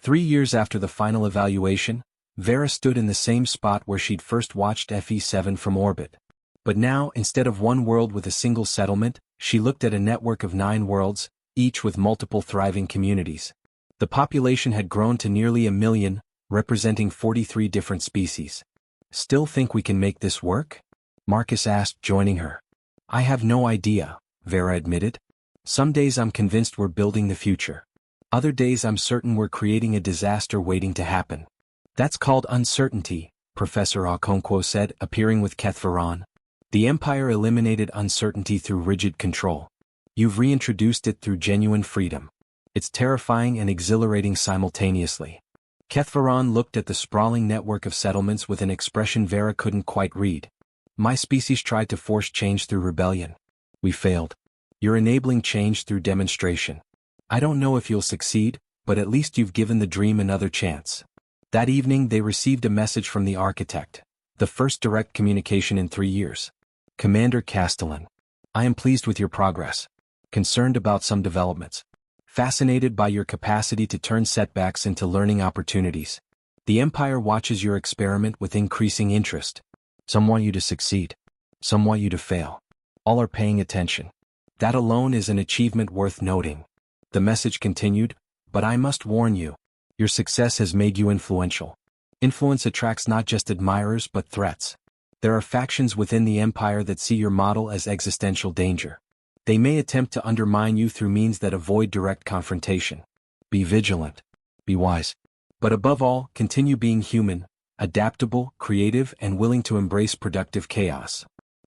3 years after the final evaluation, Vera stood in the same spot where she'd first watched FE7 from orbit. But now, instead of one world with a single settlement, she looked at a network of 9 worlds, each with multiple thriving communities. The population had grown to nearly 1 million, representing 43 different species. Still think we can make this work? Marcus asked, joining her. I have no idea, Vera admitted. Some days I'm convinced we're building the future. Other days I'm certain we're creating a disaster waiting to happen. That's called uncertainty, Professor Okonkwo said, appearing with Kethvaran. The Empire eliminated uncertainty through rigid control. You've reintroduced it through genuine freedom. It's terrifying and exhilarating simultaneously. Kethvaran looked at the sprawling network of settlements with an expression Vera couldn't quite read. My species tried to force change through rebellion. We failed. You're enabling change through demonstration. I don't know if you'll succeed, but at least you've given the dream another chance. That evening they received a message from the architect, the first direct communication in 3 years. Commander Castellan. I am pleased with your progress. Concerned about some developments. Fascinated by your capacity to turn setbacks into learning opportunities. The Empire watches your experiment with increasing interest. Some want you to succeed. Some want you to fail. All are paying attention. That alone is an achievement worth noting. The message continued, but I must warn you. Your success has made you influential. Influence attracts not just admirers but threats. There are factions within the Empire that see your model as existential danger. They may attempt to undermine you through means that avoid direct confrontation. Be vigilant. Be wise. But above all, continue being human, adaptable, creative, and willing to embrace productive chaos.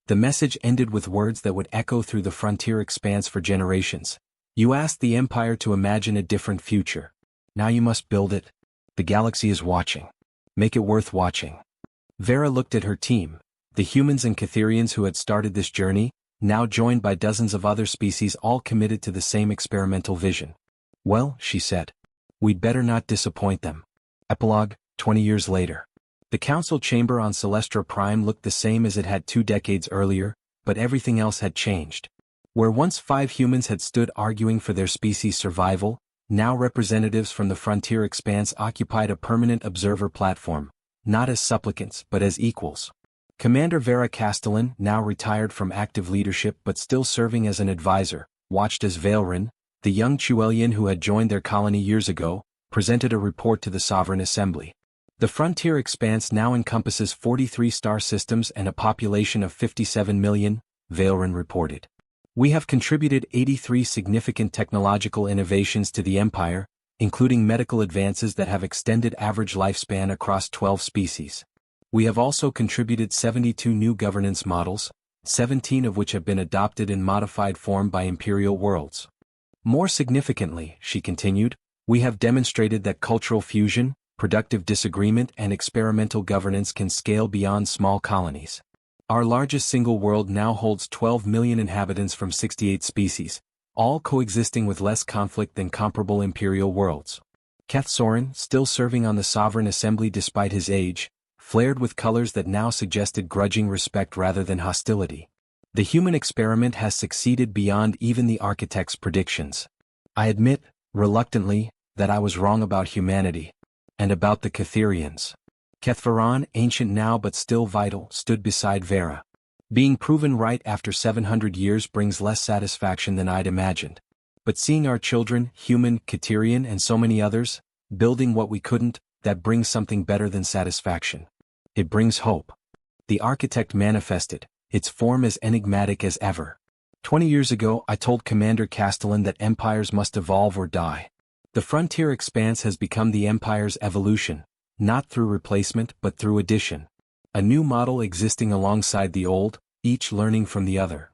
The message ended with words that would echo through the frontier expanse for generations. You asked the Empire to imagine a different future. Now you must build it. The galaxy is watching. Make it worth watching. Vera looked at her team, the humans and Catherians who had started this journey, now joined by dozens of other species all committed to the same experimental vision. Well, she said. We'd better not disappoint them. Epilogue, 20 years later. The council chamber on Celestra Prime looked the same as it had 2 decades earlier, but everything else had changed. Where once 5 humans had stood arguing for their species' survival, now representatives from the frontier expanse occupied a permanent observer platform, not as supplicants but as equals. Commander Vera Castellan, now retired from active leadership but still serving as an advisor, watched as Valerin, the young Chuelian who had joined their colony years ago, presented a report to the Sovereign Assembly. The frontier expanse now encompasses 43 star systems and a population of 57 million, Valerin reported. We have contributed 83 significant technological innovations to the Empire, including medical advances that have extended average lifespan across 12 species. We have also contributed 72 new governance models, 17 of which have been adopted in modified form by Imperial worlds. More significantly, she continued, we have demonstrated that cultural fusion, productive disagreement and experimental governance can scale beyond small colonies. Our largest single world now holds 12 million inhabitants from 68 species, all coexisting with less conflict than comparable Imperial worlds. Keth Soren, still serving on the Sovereign Assembly despite his age, flared with colors that now suggested grudging respect rather than hostility. The human experiment has succeeded beyond even the architect's predictions. I admit, reluctantly, that I was wrong about humanity. And about the Catherians. Kethvaran, ancient now but still vital, stood beside Vera. Being proven right after 700 years brings less satisfaction than I'd imagined. But seeing our children, human, Katerian and so many others, building what we couldn't, that brings something better than satisfaction. It brings hope. The architect manifested, its form as enigmatic as ever. 20 years ago I told Commander Castellan that empires must evolve or die. The frontier expanse has become the empire's evolution, not through replacement but through addition. A new model existing alongside the old, each learning from the other.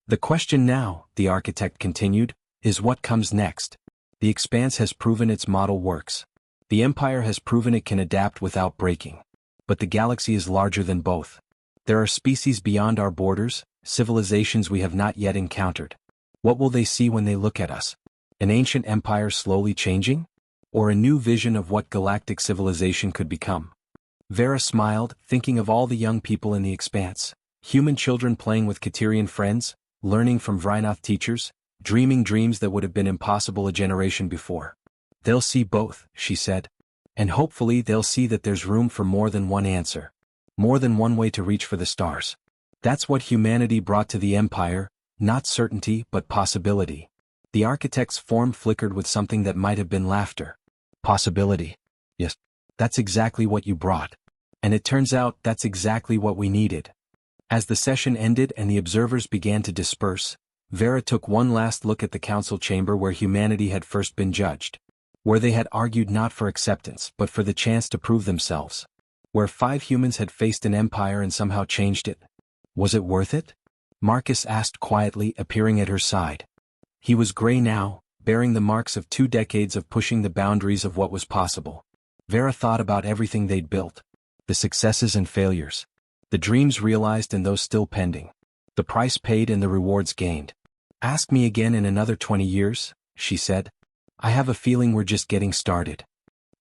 The question now, the architect continued, is what comes next. The expanse has proven its model works. The empire has proven it can adapt without breaking. But the galaxy is larger than both. There are species beyond our borders, civilizations we have not yet encountered. What will they see when they look at us? An ancient empire slowly changing? Or a new vision of what galactic civilization could become? Vera smiled, thinking of all the young people in the expanse. Human children playing with Katerian friends, learning from Vrynoth teachers, dreaming dreams that would have been impossible a generation before. They'll see both, she said. And hopefully they'll see that there's room for more than one answer. More than one way to reach for the stars. That's what humanity brought to the empire, not certainty but possibility. The architect's form flickered with something that might have been laughter. Possibility. Yes, that's exactly what you brought. And it turns out that's exactly what we needed. As the session ended and the observers began to disperse, Vera took one last look at the council chamber where humanity had first been judged. Where they had argued not for acceptance but for the chance to prove themselves. Where 5 humans had faced an empire and somehow changed it. Was it worth it? Marcus asked quietly, appearing at her side. He was gray now, bearing the marks of 2 decades of pushing the boundaries of what was possible. Vera thought about everything they'd built. The successes and failures. The dreams realized and those still pending. The price paid and the rewards gained. Ask me again in another 20 years, she said. I have a feeling we're just getting started.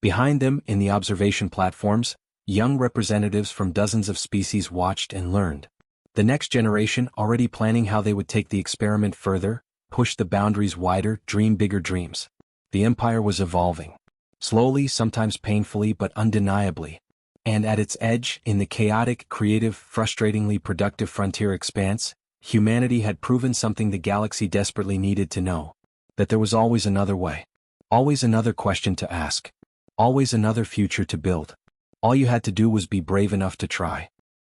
Behind them, in the observation platforms, young representatives from dozens of species watched and learned. The next generation already planning how they would take the experiment further, push the boundaries wider, dream bigger dreams. The empire was evolving. Slowly, sometimes painfully but undeniably. And at its edge, in the chaotic, creative, frustratingly productive frontier expanse, humanity had proven something the galaxy desperately needed to know. That there was always another way. Always another question to ask. Always another future to build. All you had to do was be brave enough to try.